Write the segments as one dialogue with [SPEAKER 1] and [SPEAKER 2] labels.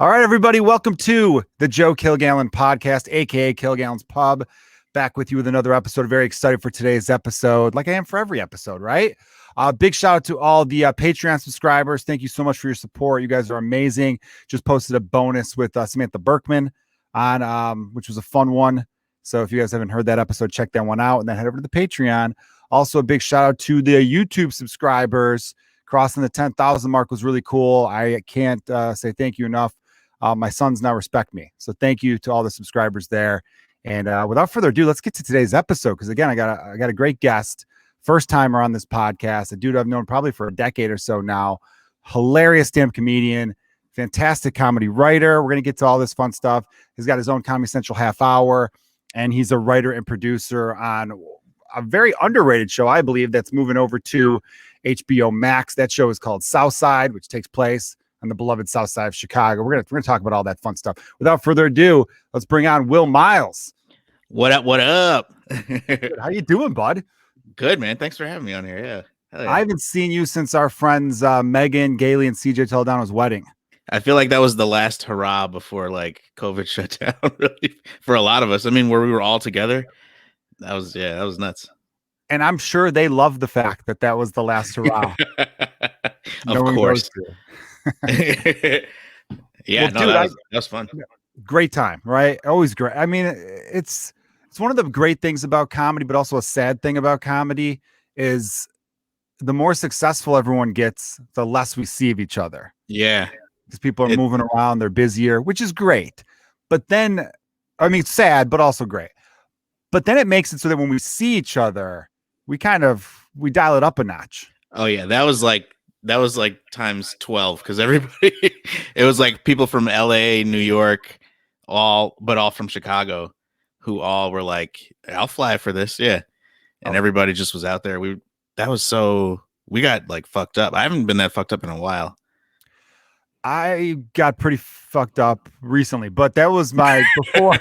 [SPEAKER 1] All right, everybody, welcome to the Joe Kilgallon Podcast, aka Kilgallon's Pub. Back with you with another episode. Very excited for today's episode, like I am for every episode, right? Big shout out to all the Patreon subscribers. Thank you so much for your support. You guys are amazing. Just posted a bonus with Samantha Berkman on, which was a fun one. So if you guys haven't heard that episode, check that one out and then head over to the Patreon. Also, a big shout out to the YouTube subscribers. Crossing the 10,000 mark was really cool. I can't say thank you enough. My sons now respect me. So thank you to all the subscribers there. And without further ado, let's get to today's episode. Because again, I got a great guest, first timer on this podcast, a dude I've known probably for a decade or so now. Hilarious stand-up comedian, fantastic comedy writer. We're going to get to all this fun stuff. He's got his own Comedy Central half hour, and he's a writer and producer on a very underrated show, I believe, that's moving over to HBO Max. That show is called Southside, which takes place on the beloved South Side of Chicago. We're gonna talk about all that fun stuff. Without further ado, let's bring on Will Miles.
[SPEAKER 2] What up? What up?
[SPEAKER 1] How you doing, bud?
[SPEAKER 2] Good, man. Thanks for having me on here. Yeah.
[SPEAKER 1] I haven't seen you since our friends Megan, Gailey, and CJ Toledano's wedding.
[SPEAKER 2] I feel like that was the last hurrah before like COVID shut down. Really, for a lot of us. I mean, where we were all together. That was nuts.
[SPEAKER 1] And I'm sure they loved the fact that was the last hurrah.
[SPEAKER 2] Of course. Yeah,
[SPEAKER 1] well, dude,
[SPEAKER 2] that was fun.
[SPEAKER 1] Great time, right? Always great. I mean, it's one of the great things about comedy, but also a sad thing about comedy is the more successful everyone gets, the less we see of each other.
[SPEAKER 2] Yeah.
[SPEAKER 1] Because people are moving around, they're busier, which is great. But then, I mean, it's sad, but also great. But then it makes it so that when we see each other, we dial it up a notch.
[SPEAKER 2] Oh yeah, that was like times 12 because everybody, it was like people from LA, New York, all from Chicago, who all were like, "I'll fly for this," yeah, and everybody just was out there. We got like fucked up. I haven't been that fucked up in a while.
[SPEAKER 1] I got pretty fucked up recently, but that was my before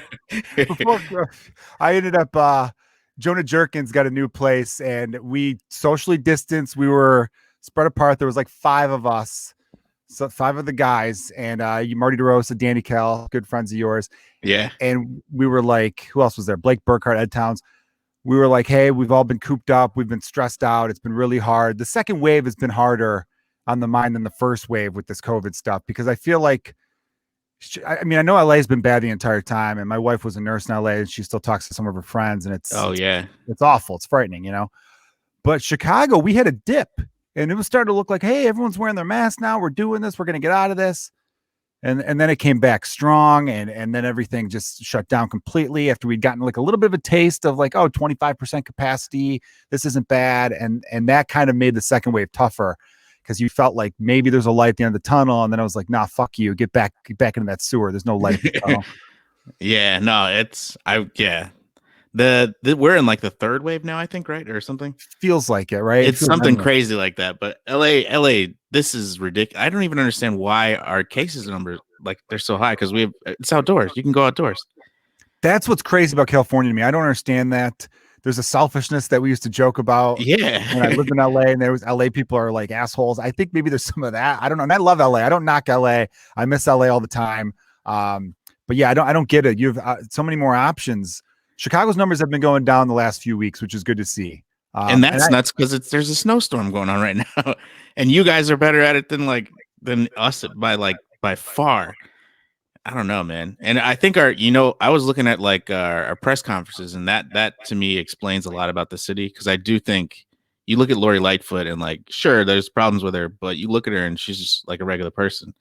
[SPEAKER 1] I ended up Jonah Jerkins got a new place and we socially distanced. We were spread apart. There was like 5 of us, so 5 of the guys, and Marty DeRosa, Danny Kell, good friends of yours.
[SPEAKER 2] Yeah.
[SPEAKER 1] And we were like, who else was there? Blake Burkhart, Ed Towns. We were like, hey, we've all been cooped up. We've been stressed out. It's been really hard. The second wave has been harder on the mind than the first wave with this COVID stuff, because I feel like, I mean, I know LA has been bad the entire time, and my wife was a nurse in LA and she still talks to some of her friends, and it's awful. It's frightening, you know, but Chicago, we had a dip and it was starting to look like, hey, everyone's wearing their mask now. We're doing this. We're going to get out of this. And then it came back strong, and then everything just shut down completely after we'd gotten like a little bit of a taste of like, 25% capacity. This isn't bad. And that kind of made the second wave tougher, because you felt like maybe there's a light at the end of the tunnel. And then I was like, nah, fuck you. Get back into that sewer. There's no light at the tunnel.
[SPEAKER 2] Yeah, no, we're in like the third wave now, I think, right? Or something.
[SPEAKER 1] Feels like it, right?
[SPEAKER 2] It's something crazy like that. But LA, this is ridiculous. I don't even understand why our cases numbers, like, they're so high, because it's outdoors. You can go outdoors.
[SPEAKER 1] That's what's crazy about California to me. I don't understand that. There's a selfishness that we used to joke about.
[SPEAKER 2] Yeah.
[SPEAKER 1] When I lived in LA, and there was LA people are like assholes. I think maybe there's some of that. I don't know. And I love LA. I don't knock LA. I miss LA all the time. But yeah, I don't get it. You have so many more options. Chicago's numbers have been going down the last few weeks, which is good to see.
[SPEAKER 2] And that's nuts, because there's a snowstorm going on right now, and you guys are better at it than us by far. I don't know, man. And I think I was looking at like our press conferences, and that to me explains a lot about the city, because I do think you look at Lori Lightfoot and like, sure, there's problems with her, but you look at her and she's just like a regular person.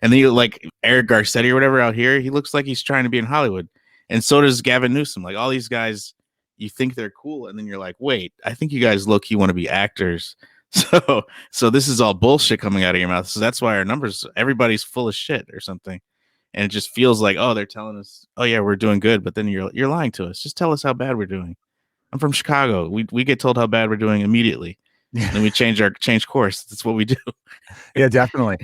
[SPEAKER 2] And then you like Eric Garcetti or whatever out here, he looks like he's trying to be in Hollywood. And so does Gavin Newsom. Like, all these guys, you think they're cool, and then you're like, wait, I think you guys low-key want to be actors. So this is all bullshit coming out of your mouth. So that's why our numbers, everybody's full of shit or something. And it just feels like, oh, they're telling us, oh yeah, we're doing good, but then you're lying to us. Just tell us how bad we're doing. I'm from Chicago. We get told how bad we're doing immediately. And then we change course. That's what we do.
[SPEAKER 1] Yeah, definitely.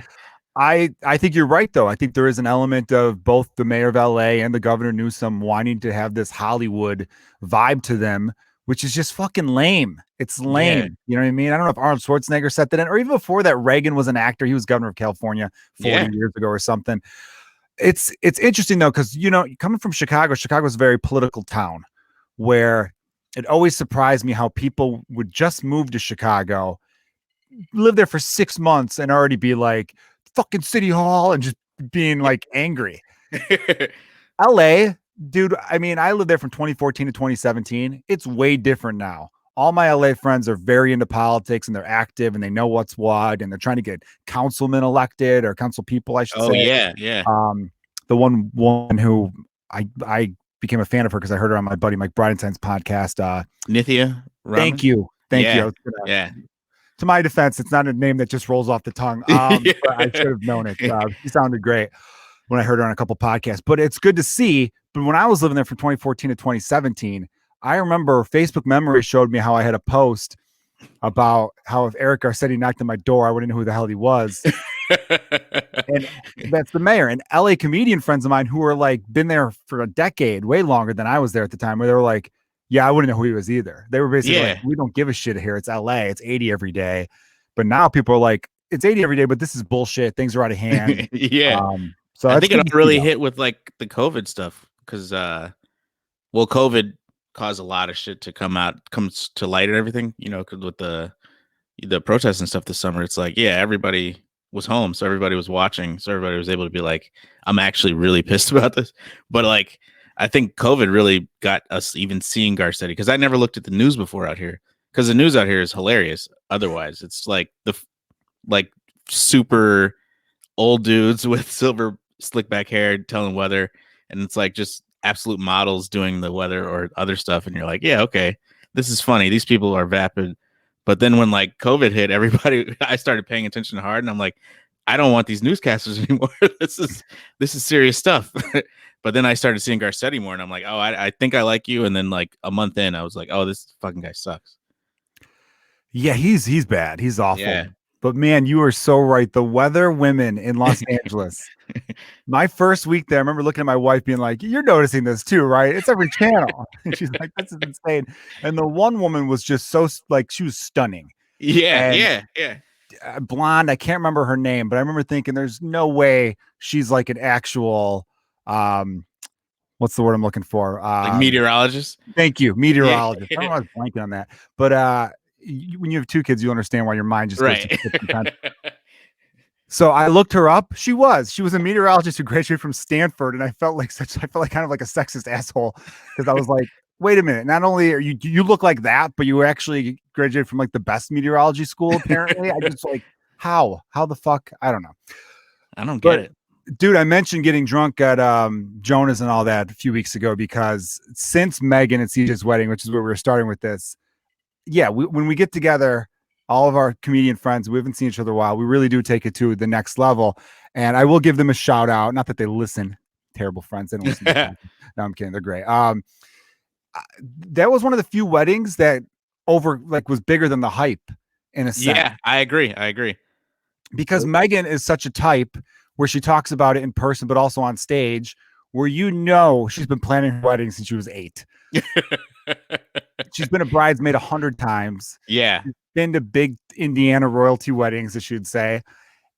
[SPEAKER 1] I think you're right, though. I think there is an element of both the mayor of LA and the governor Newsom wanting to have this Hollywood vibe to them, which is just fucking lame. It's lame.
[SPEAKER 2] Yeah.
[SPEAKER 1] You know what I mean? I don't know if Arnold Schwarzenegger set that in, or even before that, Reagan was an actor. He was governor of California 40 years ago or something. It's interesting though, because coming from Chicago is a very political town where it always surprised me how people would just move to Chicago, live there for 6 months, and already be like fucking City Hall and just being like angry. LA, dude, I mean, I lived there from 2014 to 2017. It's way different now. All my LA friends are very into politics and they're active and they know what's what, and they're trying to get councilmen elected, or council people, I should say.
[SPEAKER 2] Oh yeah.
[SPEAKER 1] The one woman who I became a fan of her because I heard her on my buddy Mike Bridenstine's podcast.
[SPEAKER 2] Nithya Raman?
[SPEAKER 1] Thank you.
[SPEAKER 2] Yeah.
[SPEAKER 1] To my defense, it's not a name that just rolls off the tongue. But I should have known it. She sounded great when I heard her on a couple podcasts. But it's good to see. But when I was living there from 2014 to 2017, I remember Facebook memory showed me how I had a post about how if Eric Garcetti knocked on my door, I wouldn't know who the hell he was. And that's the mayor. And LA comedian friends of mine who were like been there for a decade, way longer than I was there at the time, where they were like, yeah, I wouldn't know who he was either. They were basically like, we don't give a shit here. It's LA. It's 80 every day. But now people are like, it's 80 every day, but this is bullshit. Things are out of hand.
[SPEAKER 2] So I think it really hit with like the COVID stuff because, COVID caused a lot of shit to comes to light and everything, because with the protests and stuff this summer, it's like, everybody was home. So everybody was watching. So everybody was able to be like, I'm actually really pissed about this. But like, I think COVID really got us even seeing Garcetti, because I never looked at the news before out here, because the news out here is hilarious. Otherwise, it's like like super old dudes with silver slick back hair telling weather, and it's like just absolute models doing the weather or other stuff, and you're like, yeah, okay, this is funny. These people are vapid. But then when like COVID hit, I started paying attention hard, and I'm like, I don't want these newscasters anymore. This is serious stuff. But then I started seeing Garcetti more, and I'm like, oh, I think I like you. And then like a month in, I was like, oh, this fucking guy sucks.
[SPEAKER 1] Yeah, he's bad. He's awful.
[SPEAKER 2] Yeah.
[SPEAKER 1] But man, you are so right. The weather women in Los Angeles. My first week there, I remember looking at my wife being like, you're noticing this too, right? It's every channel. And she's like, this is insane. And the one woman was just so like, she was stunning.
[SPEAKER 2] Yeah.
[SPEAKER 1] Blonde. I can't remember her name, but I remember thinking there's no way she's like an actual, what's the word I'm looking for?
[SPEAKER 2] Like meteorologist.
[SPEAKER 1] Thank you. Meteorologist. I don't know why I was blanking on that, but, when you have two kids, you understand why your mind just goes to So I looked her up. She was a meteorologist who graduated from Stanford, and I felt like kind of like a sexist asshole, because I was like, wait a minute, not only are you look like that, but you actually graduated from like the best meteorology school apparently. I just like, how the fuck, I don't know.
[SPEAKER 2] I don't get it.
[SPEAKER 1] Dude, I mentioned getting drunk at Jonah's and all that a few weeks ago, because since Megan and CJ's wedding, which is where we were starting with this, when we get together, all of our comedian friends, we haven't seen each other in a while, we really do take it to the next level. And I will give them a shout out. Not that they listen, terrible friends. They don't listen to no, I'm kidding. They're great. That was one of the few weddings that was bigger than the hype in a sense.
[SPEAKER 2] Yeah, I agree.
[SPEAKER 1] Because Megan is such a type where she talks about it in person, but also on stage, where she's been planning her wedding since she was 8. She's been a bridesmaid 100 times.
[SPEAKER 2] Yeah.
[SPEAKER 1] She's been to big Indiana royalty weddings, as you'd say.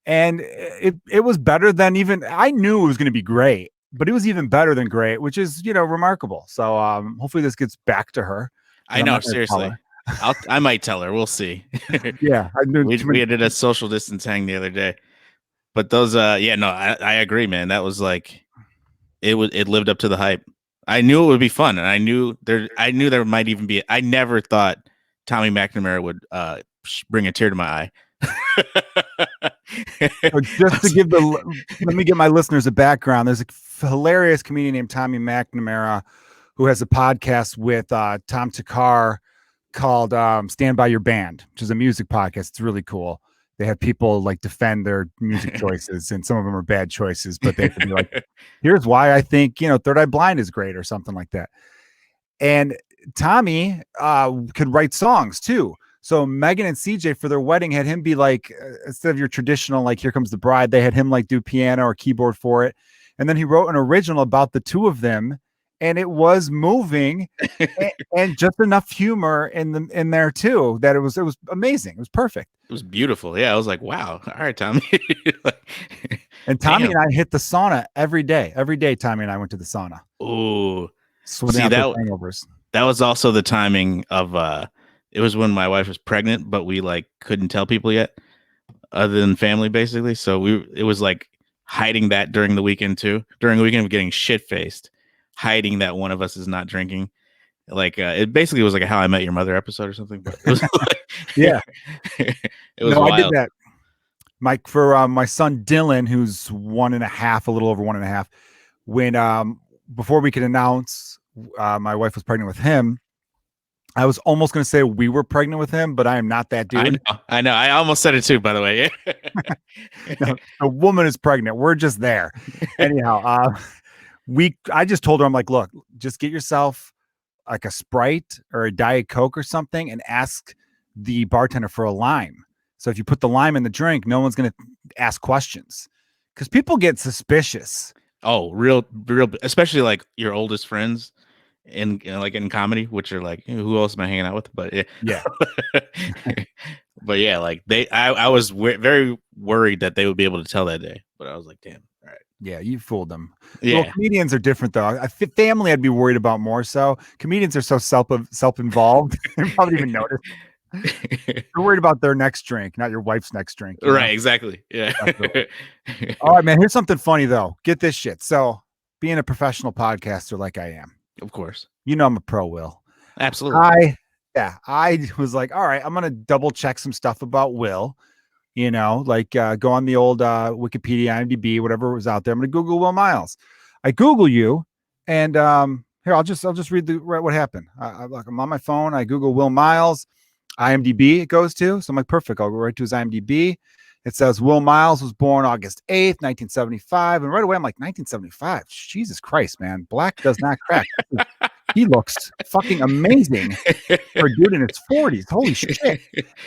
[SPEAKER 1] And it was better than even, I knew it was going to be great, but it was even better than great, which is, remarkable. So hopefully this gets back to her.
[SPEAKER 2] I know, seriously. I might tell her. We'll see.
[SPEAKER 1] Yeah.
[SPEAKER 2] We did a social distance hang the other day. But those, I agree, man. That was like, it lived up to the hype. I knew it would be fun, and I knew there might even be. I never thought Tommy McNamara would bring a tear to my eye.
[SPEAKER 1] So just to let me give my listeners a background. There's a hilarious comedian named Tommy McNamara who has a podcast with Tom Takar called Stand By Your Band, which is a music podcast. It's really cool. They have people like defend their music choices, and some of them are bad choices, but they can be like, here's why I think, Third Eye Blind is great or something like that. And Tommy could write songs too. So Megan and CJ for their wedding had him be like, instead of your traditional, like, Here Comes the Bride, they had him like do piano or keyboard for it. And then he wrote an original about the two of them. and it was moving, and just enough humor in there too that it was amazing. It was perfect.
[SPEAKER 2] It was beautiful. Yeah, I was like, wow. All right, Tommy. Like,
[SPEAKER 1] And Tommy
[SPEAKER 2] damn.
[SPEAKER 1] and I hit the sauna every day. Every day, Tommy and I went to the sauna.
[SPEAKER 2] Oh,
[SPEAKER 1] Sweating
[SPEAKER 2] see
[SPEAKER 1] out those
[SPEAKER 2] that
[SPEAKER 1] hangovers.
[SPEAKER 2] that was also the timing of it was when my wife was pregnant, but we like couldn't tell people yet, other than family, basically. So it was like hiding that during the weekend too. During the weekend of getting shit faced, hiding that one of us is not drinking. Like it basically was like a How I Met Your Mother episode or something. But it was like,
[SPEAKER 1] Yeah.
[SPEAKER 2] it was
[SPEAKER 1] No,
[SPEAKER 2] wild.
[SPEAKER 1] I did that. For my son Dylan, who's 1.5, a little over 1.5, when before we could announce my wife was pregnant with him, I was almost going to say we were pregnant with him, but I am not that dude.
[SPEAKER 2] I know. I almost said it too, by the way.
[SPEAKER 1] No, the woman is pregnant. We're just there. Anyhow, I just told her, I'm like, look, just get yourself like a Sprite or a Diet Coke or something and ask the bartender for a lime. So if you put the lime in the drink, no one's going to ask questions because people get suspicious.
[SPEAKER 2] Oh, real, especially like your oldest friends in like in comedy, which are like, who else am I hanging out with? But
[SPEAKER 1] Yeah.
[SPEAKER 2] But yeah, like I was very worried that they would be able to tell that day, but I was like, damn, all right.
[SPEAKER 1] Yeah, you fooled them.
[SPEAKER 2] Yeah.
[SPEAKER 1] Well, comedians are different though. Family, I'd be worried about more so. Comedians are so self-involved. They probably even notice. They're worried about their next drink, not your wife's next drink.
[SPEAKER 2] Right, know? Exactly. Yeah.
[SPEAKER 1] All right, man. Here's something funny though. Get this shit. So, being a professional podcaster like I am,
[SPEAKER 2] of course,
[SPEAKER 1] you know I'm a pro, Will.
[SPEAKER 2] Absolutely.
[SPEAKER 1] I was like, all right, I'm gonna double check some stuff about Will. You know, like go on the old Wikipedia, IMDb, whatever was out there. I'm gonna Google Will Miles. I Google you, and here I'll just read what happened. I'm on my phone. I Google Will Miles. IMDb it goes to. So I'm like, perfect. I'll go right to his IMDb. It says Will Miles was born August 8th, 1975. And right away, I'm like, 1975? Jesus Christ, man. Black does not crack. He looks fucking amazing for a dude in his 40s. Holy shit.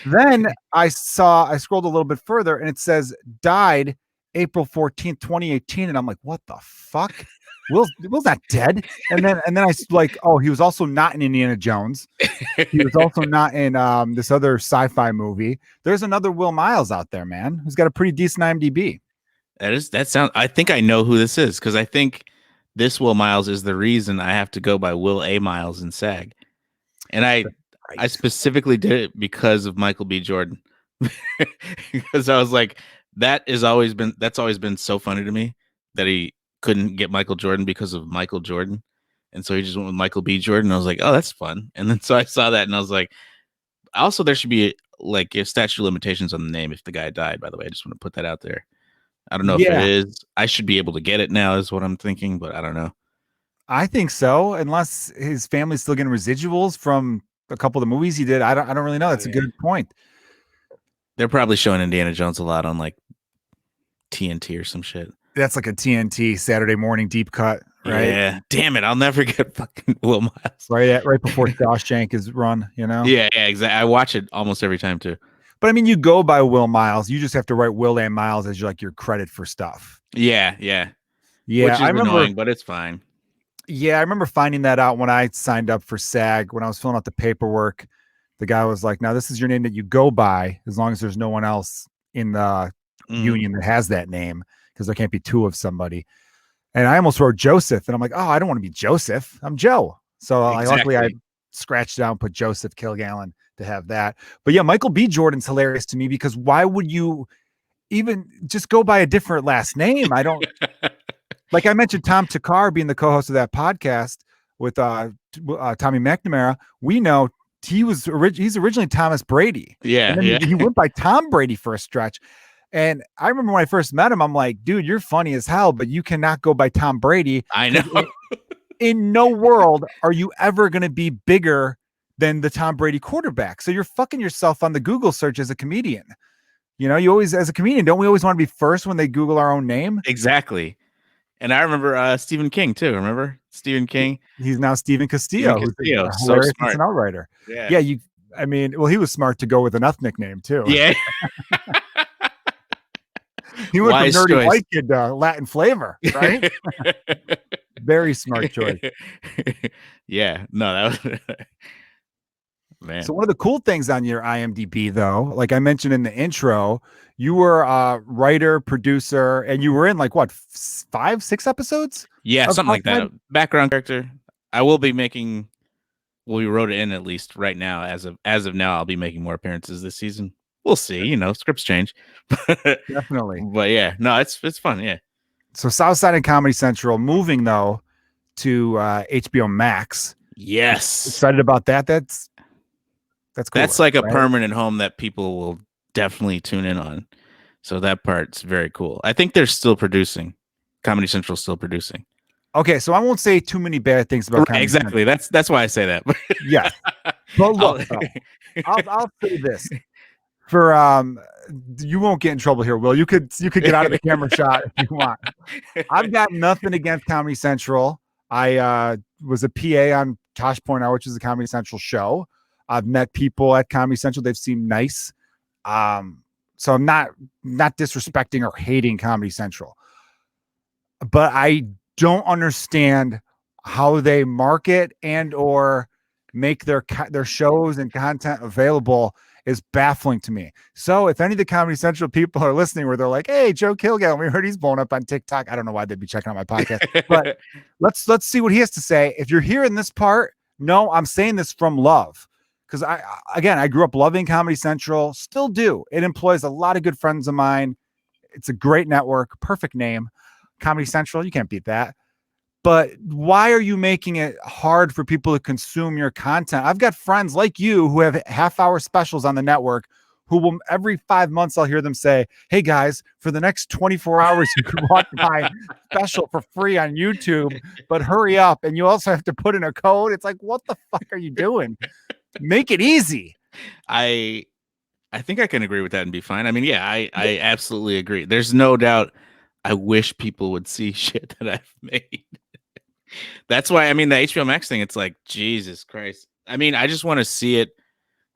[SPEAKER 1] Then I scrolled a little bit further and it says died April 14th, 2018. And I'm like, what the fuck? Will's not dead. And then I like, oh, he was also not in Indiana Jones. He was also not in this other sci-fi movie. There's another Will Miles out there, man, who's got a pretty decent IMDb.
[SPEAKER 2] I think I know who this is because I think this Will Miles is the reason I have to go by Will A. Miles in SAG. And I specifically did it because of Michael B. Jordan. Because I was like, that's always been so funny to me that he couldn't get Michael Jordan because of Michael Jordan. And so he just went with Michael B. Jordan. I was like, oh, that's fun. And then so I saw that and I was like, also there should be like a statute of limitations on the name if the guy died, by the way. I just want to put that out there. I don't know if it is. I should be able to get it now is what I'm thinking, but I don't know.
[SPEAKER 1] I think so, unless his family's still getting residuals from a couple of the movies he did. I don't really know. That's a good point.
[SPEAKER 2] They're probably showing Indiana Jones a lot on like TNT or some shit.
[SPEAKER 1] That's like a TNT Saturday morning deep cut, right?
[SPEAKER 2] Yeah. Damn it. I'll never get fucking Will Miles.
[SPEAKER 1] Right before Shawshank is run, you know?
[SPEAKER 2] Yeah, exactly. I watch it almost every time too.
[SPEAKER 1] But I mean, you go by Will Miles. You just have to write Will and Miles as your credit for stuff.
[SPEAKER 2] Yeah. Which is annoying, but it's fine.
[SPEAKER 1] Yeah, I remember finding that out when I signed up for SAG. When I was filling out the paperwork, the guy was like, now this is your name that you go by as long as there's no one else in the union that has that name, because there can't be two of somebody. And I almost wrote Joseph, and I'm like, oh, I don't want to be Joseph. I'm Joe. So luckily I scratched down, put Joseph Kilgallon to have that. But yeah, Michael B. Jordan's hilarious to me because why would you even just go by a different last name? I don't like I mentioned Tom Takar being the co-host of that podcast with Tommy Mcnamara. We know he's originally Thomas Brady.
[SPEAKER 2] Yeah,
[SPEAKER 1] he went by Tom Brady for a stretch. And I remember when I first met him, I'm like, dude, you're funny as hell, but you cannot go by Tom Brady.
[SPEAKER 2] I know.
[SPEAKER 1] In no world are you ever going to be bigger than the Tom Brady quarterback. So you're fucking yourself on the Google search as a comedian. You know, you always, as a comedian, don't we always want to be first when they Google our own name?
[SPEAKER 2] Exactly. And I remember Stephen King too. Remember Stephen King?
[SPEAKER 1] He's now Stephen Castillo.
[SPEAKER 2] So smart.
[SPEAKER 1] An outrider.
[SPEAKER 2] Yeah.
[SPEAKER 1] He was smart to go with an ethnic name too.
[SPEAKER 2] Yeah.
[SPEAKER 1] He went from nerdy white kid to Latin flavor, right? Very smart choice.
[SPEAKER 2] Yeah, no, that was man.
[SPEAKER 1] So one of the cool things on your IMDb, though, like I mentioned in the intro, you were a writer, producer, and you were in like what, 5, 6 episodes?
[SPEAKER 2] Yeah,
[SPEAKER 1] Of
[SPEAKER 2] something like that.
[SPEAKER 1] Housewives?
[SPEAKER 2] A background character. I will be making. Well, we wrote it in at least right now. As of now, I'll be making more appearances this season. We'll see. Scripts change.
[SPEAKER 1] Definitely.
[SPEAKER 2] But yeah, no, it's fun. Yeah.
[SPEAKER 1] So Southside and Comedy Central moving though to HBO Max.
[SPEAKER 2] Yes.
[SPEAKER 1] Excited about that. That's cool.
[SPEAKER 2] That's like a
[SPEAKER 1] right?
[SPEAKER 2] permanent home that people will definitely tune in on. So that part's very cool. I think they're still producing. Comedy Central's still producing.
[SPEAKER 1] Okay, so I won't say too many bad things about Comedy
[SPEAKER 2] exactly.
[SPEAKER 1] Central.
[SPEAKER 2] That's why I say that.
[SPEAKER 1] Yeah. But look, I'll say this. For you won't get in trouble here, Will. You could get out of the camera shot if you want. I've got nothing against Comedy Central. I was a PA on Tosh Point Hour, which is a Comedy Central show. I've met people at Comedy Central. They've seemed nice. So I'm not disrespecting or hating Comedy Central. But I don't understand how they market and or make their shows and content available is baffling to me. So if any of the Comedy Central people are listening where they're like, hey, Joe Kilgallon, we heard he's blown up on TikTok. I don't know why they'd be checking out my podcast, but let's see what he has to say. If you're hearing this part, no, I'm saying this from love. Because I grew up loving Comedy Central, still do. It employs a lot of good friends of mine. It's a great network, perfect name. Comedy Central, you can't beat that. But why are you making it hard for people to consume your content? I've got friends like you who have half-hour specials on the network who will every 5 months I'll hear them say, hey guys, for the next 24 hours, you can watch my special for free on YouTube, but hurry up. And you also have to put in a code. It's like, what the fuck are you doing? Make it easy.
[SPEAKER 2] I think I can agree with that and be fine. I mean, yeah, I absolutely agree. There's no doubt I wish people would see shit that I've made. That's why, I mean, the HBO Max thing, it's like, Jesus Christ. I mean, I just want to see it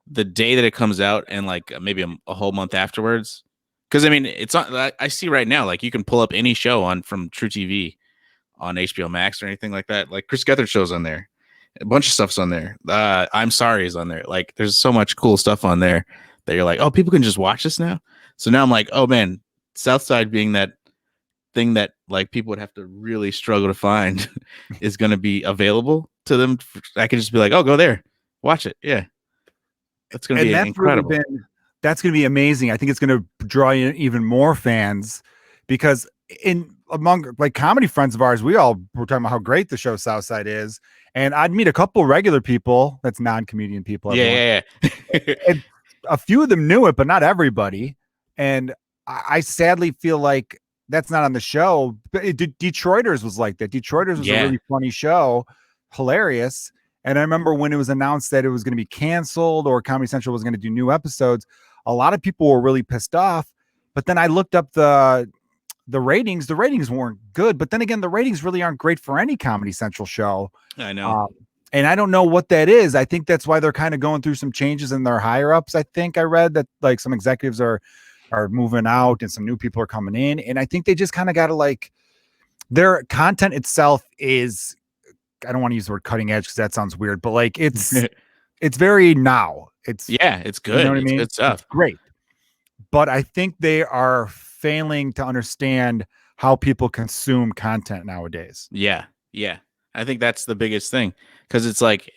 [SPEAKER 2] the day that it comes out and like maybe a whole month afterwards. Because, I mean, it's on, I see right now, like you can pull up any show on from True TV on HBO Max or anything like that. Like Chris Gethard show's on there. A bunch of stuff's on there. I'm Sorry is on there. Like there's so much cool stuff on there that you're like, oh, people can just watch this now. So now I'm like, oh man, Southside being that thing that like people would have to really struggle to find is going to be available to them. I can just be like, oh, go there, watch it. Yeah, that's going to be incredible.
[SPEAKER 1] That's going to be amazing. I think it's going to draw in even more fans because among like comedy friends of ours, we all were talking about how great the show Southside is, and I'd meet a couple regular people that's non-comedian people.
[SPEAKER 2] Yeah.
[SPEAKER 1] And a few of them knew it, but not everybody. And I sadly feel like that's not on the show. But Detroiters was like that. Detroiters was a really funny show, hilarious. And I remember when it was announced that it was going to be canceled or Comedy Central was going to do new episodes, a lot of people were really pissed off. But then I looked up the ratings. The ratings weren't good. But then again, the ratings really aren't great for any Comedy Central show.
[SPEAKER 2] I know.
[SPEAKER 1] And I don't know what that is. I think that's why they're kind of going through some changes in their higher ups. I think I read that like some executives are moving out and some new people are coming in. And I think they just kind of got to like their content itself is, I don't want to use the word cutting edge because that sounds weird, but like it's very now. It's
[SPEAKER 2] good.
[SPEAKER 1] You know what I mean?
[SPEAKER 2] Good stuff.
[SPEAKER 1] It's great. But I think they are failing to understand how people consume content nowadays.
[SPEAKER 2] Yeah. I think that's the biggest thing because it's like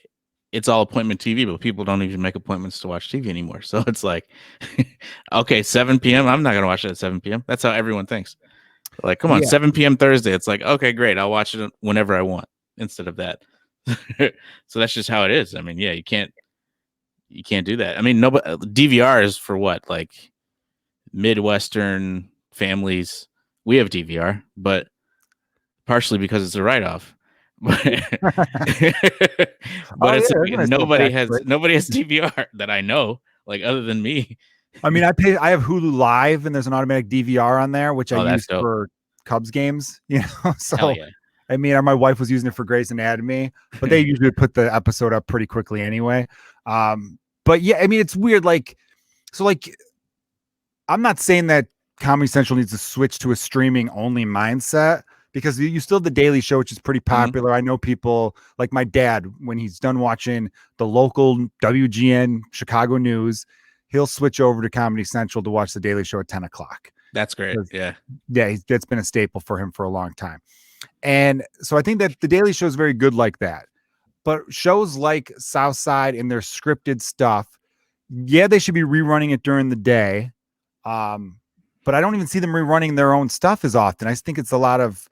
[SPEAKER 2] it's all appointment TV, but people don't even make appointments to watch TV anymore. So it's like, okay, 7 p.m. I'm not going to watch it at 7 p.m. That's how everyone thinks. Like, come on, 7 p.m. Thursday. It's like, okay, great. I'll watch it whenever I want instead of that. So that's just how it is. I mean, yeah, you can't do that. I mean, DVR is for what? Like Midwestern families. We have DVR, but partially because it's a write-off. But nobody has DVR that I know, like other than me.
[SPEAKER 1] I mean, I have Hulu Live and there's an automatic DVR on there, which I use for Cubs games, so I mean, my wife was using it for Grey's Anatomy, but they usually put the episode up pretty quickly anyway. But yeah, I mean, it's weird. Like, so like, I'm not saying that Comedy Central needs to switch to a streaming only mindset, because you still have the Daily Show, which is pretty
[SPEAKER 2] Mm-hmm.
[SPEAKER 1] popular. I know people like my dad, when he's done watching the local WGN Chicago news, he'll switch over to Comedy Central to watch the Daily Show at 10 o'clock.
[SPEAKER 2] That's great. Yeah.
[SPEAKER 1] Yeah, that's been a staple for him for a long time. And so I think that the Daily Show is very good like that. But shows like Southside and their scripted stuff, yeah, they should be rerunning it during the day. But I don't even see them rerunning their own stuff as often. I just think it's a lot of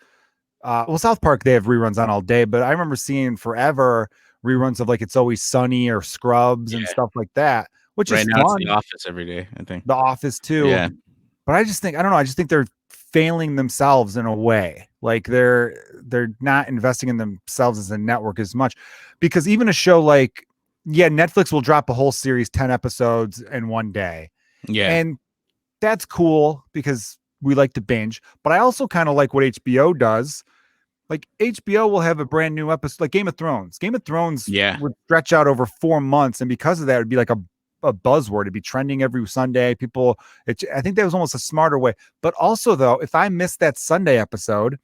[SPEAKER 1] South Park, they have reruns on all day, but I remember seeing forever reruns of like It's Always Sunny or Scrubs and stuff like that, which
[SPEAKER 2] right
[SPEAKER 1] is
[SPEAKER 2] now
[SPEAKER 1] fun.
[SPEAKER 2] it's The Office every day, I think.
[SPEAKER 1] The Office too.
[SPEAKER 2] Yeah.
[SPEAKER 1] But I just think, I don't know, I just think they're failing themselves in a way. Like they're not investing in themselves as a network as much, because even a show like, Netflix will drop a whole series, 10 episodes in one day.
[SPEAKER 2] Yeah.
[SPEAKER 1] And that's cool because we like to binge, but I also kind of like what HBO does. Like HBO will have a brand new episode, like Game of Thrones. Game of Thrones would stretch out over 4 months, and because of that, it'd be like a buzzword. It'd be trending every Sunday. I think that was almost a smarter way. But also, though, if I missed that Sunday episode,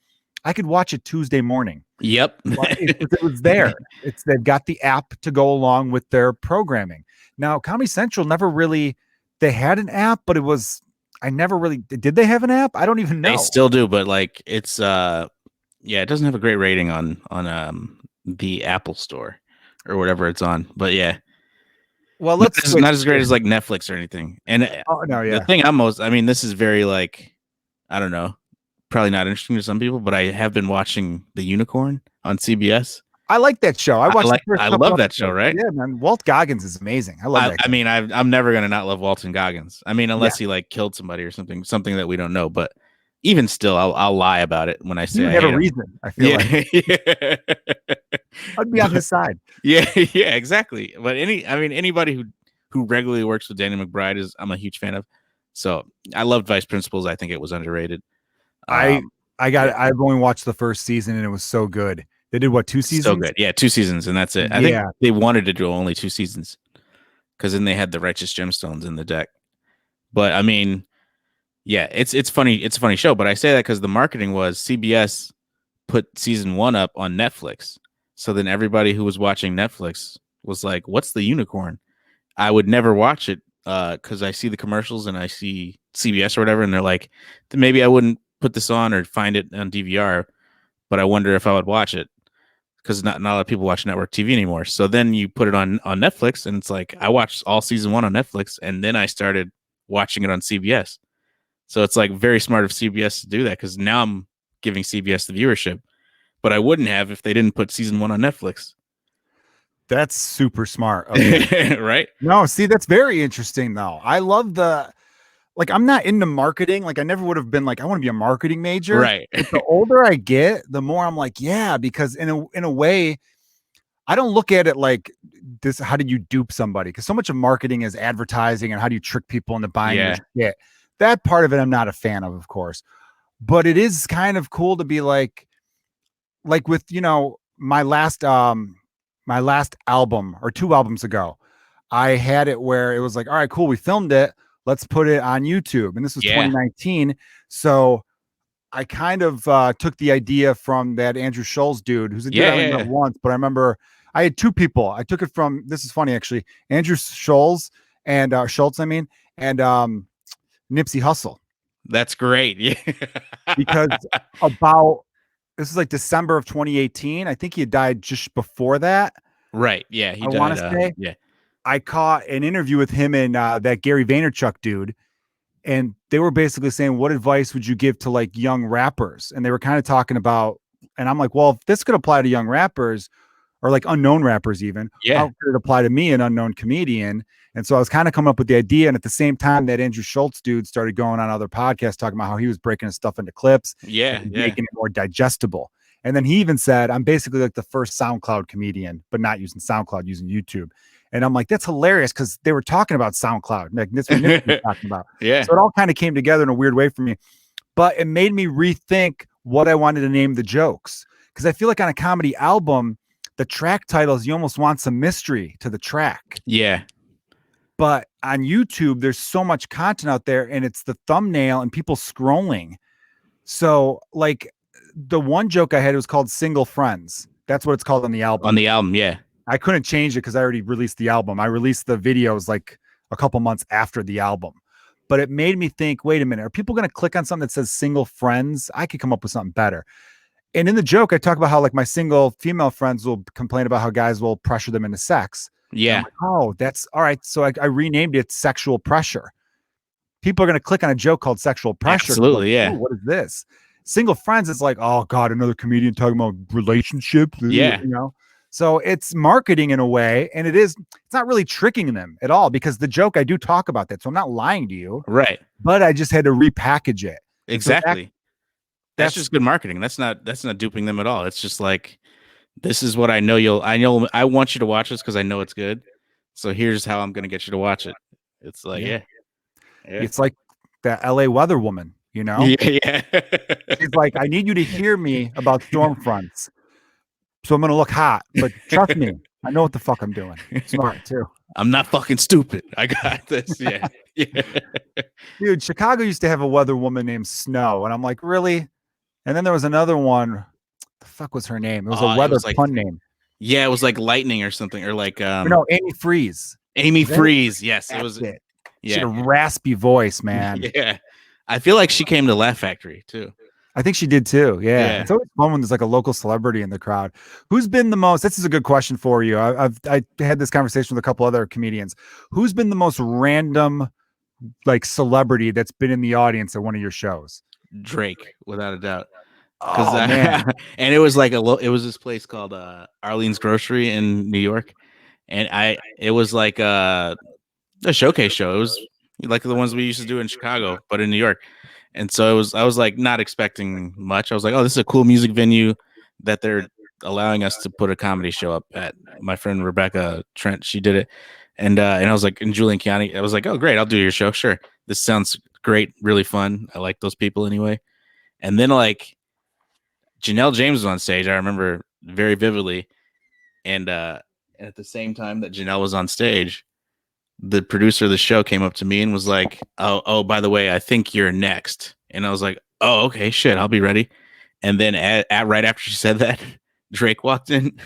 [SPEAKER 1] I could watch it Tuesday morning.
[SPEAKER 2] Yep,
[SPEAKER 1] it was there. They've got the app to go along with their programming. Now, Comedy Central never really. They had an app, but it was. I never really did. They have an app? I don't even know.
[SPEAKER 2] They still do, but like it's it doesn't have a great rating on the Apple Store or whatever it's on. But yeah,
[SPEAKER 1] well,
[SPEAKER 2] not as great as like Netflix or anything. And the thing this is very like, I don't know, probably not interesting to some people, but I have been watching The Unicorn on CBS.
[SPEAKER 1] I like that show. I
[SPEAKER 2] love that show, right?
[SPEAKER 1] Yeah, man. Walt Goggins is amazing. I love that.
[SPEAKER 2] I mean, I'm never gonna not love Walton Goggins. I mean, unless he like killed somebody or something that we don't know. But even still, I'll lie about it when I say I
[SPEAKER 1] have a reason. I feel like I'd be on his side.
[SPEAKER 2] Yeah, exactly. But anybody who regularly works with Danny McBride I'm a huge fan of. So I loved Vice Principals. I think it was underrated.
[SPEAKER 1] I've only watched the first season and it was so good. They did what, 2 seasons?
[SPEAKER 2] So good. Yeah, 2 seasons, and that's it. I think they wanted to do only 2 seasons because then they had the Righteous Gemstones in the deck. But I mean, yeah, it's funny. It's a funny show, but I say that because the marketing was CBS put season 1 up on Netflix. So then everybody who was watching Netflix was like, "What's The Unicorn?" I would never watch it because I see the commercials and I see CBS or whatever, and they're like, maybe I wouldn't put this on or find it on DVR, but I wonder if I would watch it because not a lot of people watch network TV anymore. So then you put it on Netflix, and it's like I watched all season 1 on Netflix, and then I started watching it on CBS. So it's like very smart of CBS to do that because now I'm giving CBS the viewership, but I wouldn't have if they didn't put season 1 on Netflix.
[SPEAKER 1] That's super smart. Okay.
[SPEAKER 2] Right?
[SPEAKER 1] No, see, that's very interesting though. I love I'm not into marketing. Like I never would have been like, I want to be a marketing major.
[SPEAKER 2] Right.
[SPEAKER 1] But the older I get, the more I'm like, yeah, because in a way, I don't look at it like this. How did you dupe somebody? Because so much of marketing is advertising and how do you trick people into buying your shit. That part of it I'm not a fan of course. But it is kind of cool to be like with, my last album or 2 albums ago, I had it where it was like, all right, cool. We filmed it. Let's put it on YouTube. And this was 2019. So I kind of took the idea from that Andrew Schulz dude who's a dude I only met once, but I remember I had 2 people. I took it from, this is funny actually, Andrew Schulz and Schultz, and Nipsey Hussle.
[SPEAKER 2] That's great. Yeah.
[SPEAKER 1] Because this is like December of 2018. I think he had died just before that.
[SPEAKER 2] Right. Yeah. He
[SPEAKER 1] died.
[SPEAKER 2] I want to say.
[SPEAKER 1] Yeah. I caught an interview with him and that Gary Vaynerchuk dude. And they were basically saying, what advice would you give to like young rappers? And they were kind of talking about, and I'm like, well, if this could apply to young rappers or like unknown rappers even, how could it apply to me, an unknown comedian? And so I was kind of coming up with the idea. And at the same time, that Andrew Schultz dude started going on other podcasts talking about how he was breaking his stuff into clips, making it more digestible. And then he even said, I'm basically like the first SoundCloud comedian, but not using SoundCloud, using YouTube. And I'm like, that's hilarious because they were talking about SoundCloud. Like, that's what Nick was talking about.
[SPEAKER 2] Yeah.
[SPEAKER 1] So it all kind of came together in a weird way for me. But it made me rethink what I wanted to name the jokes. Because I feel like on a comedy album, the track titles, you almost want some mystery to the track.
[SPEAKER 2] Yeah.
[SPEAKER 1] But on YouTube, there's so much content out there and it's the thumbnail and people scrolling. So like the one joke I had was called Single Friends. That's what it's called on the album.
[SPEAKER 2] On the album, yeah.
[SPEAKER 1] I couldn't change it because I already released the album. I released the videos like a couple months after the album. But it made me think, wait a minute, are people going to click on something that says single friends? I could come up with something better. And in the joke, I talk about how like my single female friends will complain about how guys will pressure them into sex.
[SPEAKER 2] Yeah.
[SPEAKER 1] Like, oh, that's all right. So I renamed it Sexual Pressure. People are going to click on a joke called Sexual Pressure.
[SPEAKER 2] Absolutely,
[SPEAKER 1] like,
[SPEAKER 2] yeah.
[SPEAKER 1] What is this? Single friends is like, oh God, another comedian talking about relationships.
[SPEAKER 2] Yeah.
[SPEAKER 1] You know? So it's marketing in a way, and it's not really tricking them at all because the joke, I do talk about that. So I'm not lying to you.
[SPEAKER 2] Right.
[SPEAKER 1] But I just had to repackage it.
[SPEAKER 2] Exactly.
[SPEAKER 1] So
[SPEAKER 2] that's just good marketing. That's not duping them at all. It's just like, this is what I know I want you to watch this because I know it's good. So here's how I'm gonna get you to watch it. It's like, yeah.
[SPEAKER 1] It's like that LA weather woman, you know?
[SPEAKER 2] Yeah.
[SPEAKER 1] She's like, I need you to hear me about storm fronts. So I'm gonna look hot, but trust me, I know what the fuck I'm doing. Smart too.
[SPEAKER 2] I'm not fucking stupid. I got this. Yeah.
[SPEAKER 1] Dude, Chicago used to have a weather woman named Snow, and I'm like, really? And then there was another one. The fuck was her name? It was a weather pun name.
[SPEAKER 2] Yeah, it was like lightning or something, or like
[SPEAKER 1] no, Amy Freeze.
[SPEAKER 2] Amy Freeze. Yes, it was.
[SPEAKER 1] Yeah,
[SPEAKER 2] she
[SPEAKER 1] had a raspy voice, man.
[SPEAKER 2] Yeah, I feel like she came to Laugh Factory too.
[SPEAKER 1] I think she did too. Yeah. It's always fun when there's like a local celebrity in the crowd. Who's been the most? This is a good question for you. I had this conversation with a couple other comedians. Who's been the most random, like celebrity that's been in the audience at one of your shows?
[SPEAKER 2] Drake, without a doubt.
[SPEAKER 1] Man.
[SPEAKER 2] And it was like it was this place called Arlene's Grocery in New York, and it was like a showcase show. It was like the ones we used to do in Chicago, but in New York. And so I was like not expecting much. I was like, oh, this is a cool music venue that they're allowing us to put a comedy show up at. My friend Rebecca Trent, she did it. And I was like, and Julian Chiani, I was like, oh, great, I'll do your show. Sure. This sounds great, really fun. I like those people anyway. And then like Janelle James was on stage. I remember very vividly. And at the same time that Janelle was on stage, the producer of the show came up to me and was like, oh, by the way, I think you're next. And I was like, oh, okay, shit, I'll be ready. And then right after she said that, Drake walked in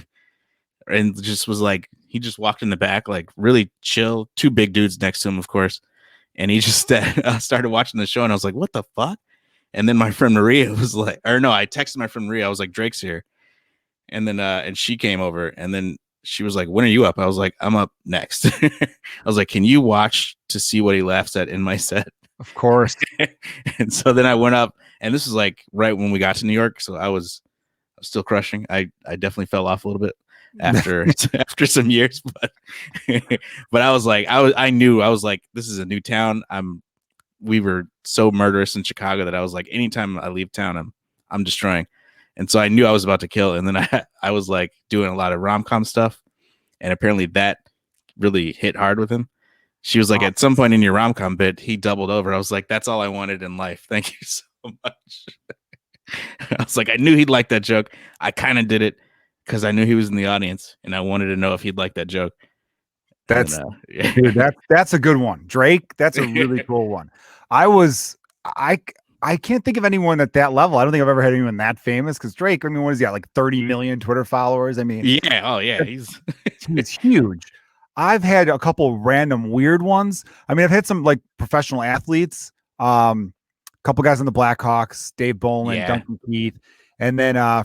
[SPEAKER 2] and just was like, he just walked in the back, like really chill, two big dudes next to him, of course. And he just started watching the show and I was like, what the fuck? And then my friend Maria was like, or no, I texted my friend Maria. I was like, Drake's here. And then, and she came over and then she was like, when are you up? I was like, I'm up next. I was like, can you watch to see what he laughs at in my set?
[SPEAKER 1] Of course.
[SPEAKER 2] And so then I went up and this was like right when we got to New York. So I was still crushing. I definitely fell off a little bit after some years, but I was like, I knew I was like, this is a new town. We were so murderous in Chicago that I was like, anytime I leave town, I'm destroying. And so I knew I was about to kill. And then I was like doing a lot of rom-com stuff. And apparently that really hit hard with him. She was like, at some point in your rom-com bit, he doubled over. I was like, that's all I wanted in life. Thank you so much. I was like, I knew he'd like that joke. I kind of did it because I knew he was in the audience and I wanted to know if he'd like that joke.
[SPEAKER 1] That's a good one. Drake, that's a really cool one. I can't think of anyone at that level. I don't think I've ever had anyone that famous because Drake, I mean, what is he got? Like 30 million Twitter followers? I mean,
[SPEAKER 2] yeah. Oh, yeah.
[SPEAKER 1] He's huge. I've had a couple random weird ones. I mean, I've had some like professional athletes, a couple guys on the Blackhawks, Dave Bolin, Duncan Keith. And then I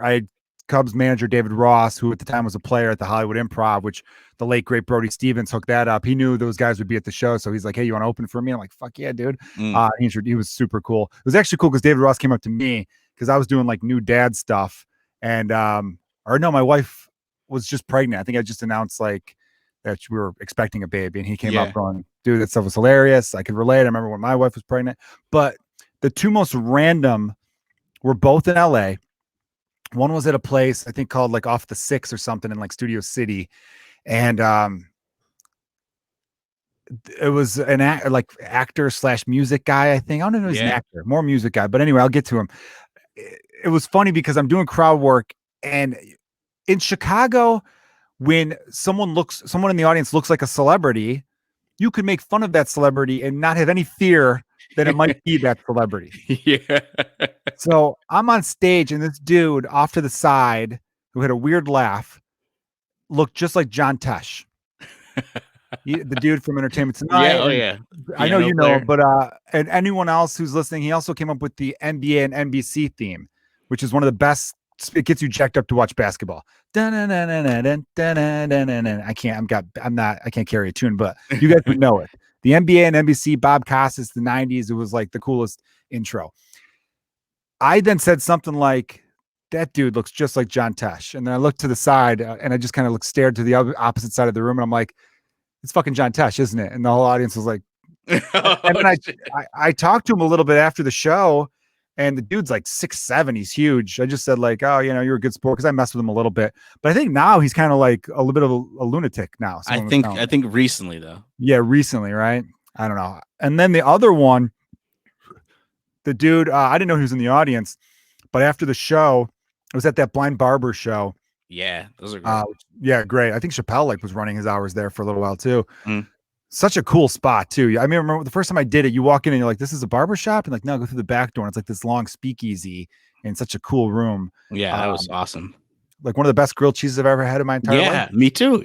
[SPEAKER 1] had Cubs manager David Ross, who at the time was a player at the Hollywood Improv, which the late great Brody Stevens hooked that up. He knew those guys would be at the show, so he's like, "Hey, you want to open for me?" I'm like, "Fuck yeah, dude!" He was super cool. It was actually cool because David Ross came up to me because I was doing like new dad stuff, and my wife was just pregnant. I think I just announced like that we were expecting a baby, and he came up going, "Dude, that stuff was hilarious. I could relate." I remember when my wife was pregnant, but the two most random were both in LA. One was at a place I think called like Off the Six or something in like Studio City. And it was an actor / music guy, I think. I don't know if he was an actor, more music guy. But anyway, I'll get to him. It was funny because I'm doing crowd work. And in Chicago, when someone in the audience looks like a celebrity, you could make fun of that celebrity and not have any fear then it might be that celebrity.
[SPEAKER 2] Yeah.
[SPEAKER 1] So I'm on stage, and this dude off to the side who had a weird laugh looked just like John Tesh, the dude from Entertainment Tonight.
[SPEAKER 2] Yeah. Oh
[SPEAKER 1] And
[SPEAKER 2] yeah.
[SPEAKER 1] I know
[SPEAKER 2] Piano
[SPEAKER 1] you know,
[SPEAKER 2] player.
[SPEAKER 1] but and anyone else who's listening, he also came up with the NBA and NBC theme, which is one of the best. It gets you jacked up to watch basketball. I can't carry a tune, but you guys would know it. The NBA and NBC, Bob Costas, the 90s, it was like the coolest intro. I then said something like, that dude looks just like John Tesh. And then I looked to the side and I just kind of stared to the opposite side of the room. And I'm like, it's fucking John Tesh, isn't it? And the whole audience was like, and then I talked to him a little bit after the show, and the dude's like 6'7", he's huge. I just said like, oh, you're a good sport, because I messed with him a little bit. But I think now he's kind of like a little bit of a lunatic now.
[SPEAKER 2] I think recently though.
[SPEAKER 1] Yeah, recently, right? I don't know. And then the other one, the dude, I didn't know he was in the audience, but after the show, it was at that Blind Barber show.
[SPEAKER 2] Yeah, those are great.
[SPEAKER 1] Yeah, great. I think Chappelle was running his hours there for a little while too.
[SPEAKER 2] Mm.
[SPEAKER 1] Such a cool spot too. I remember the first time I did it, you walk in and you're like, this is a barber shop? And like, no, go through the back door. And it's like this long speakeasy in such a cool room.
[SPEAKER 2] Yeah, that was awesome.
[SPEAKER 1] Like one of the best grilled cheeses I've ever had in my entire life.
[SPEAKER 2] Yeah, me too.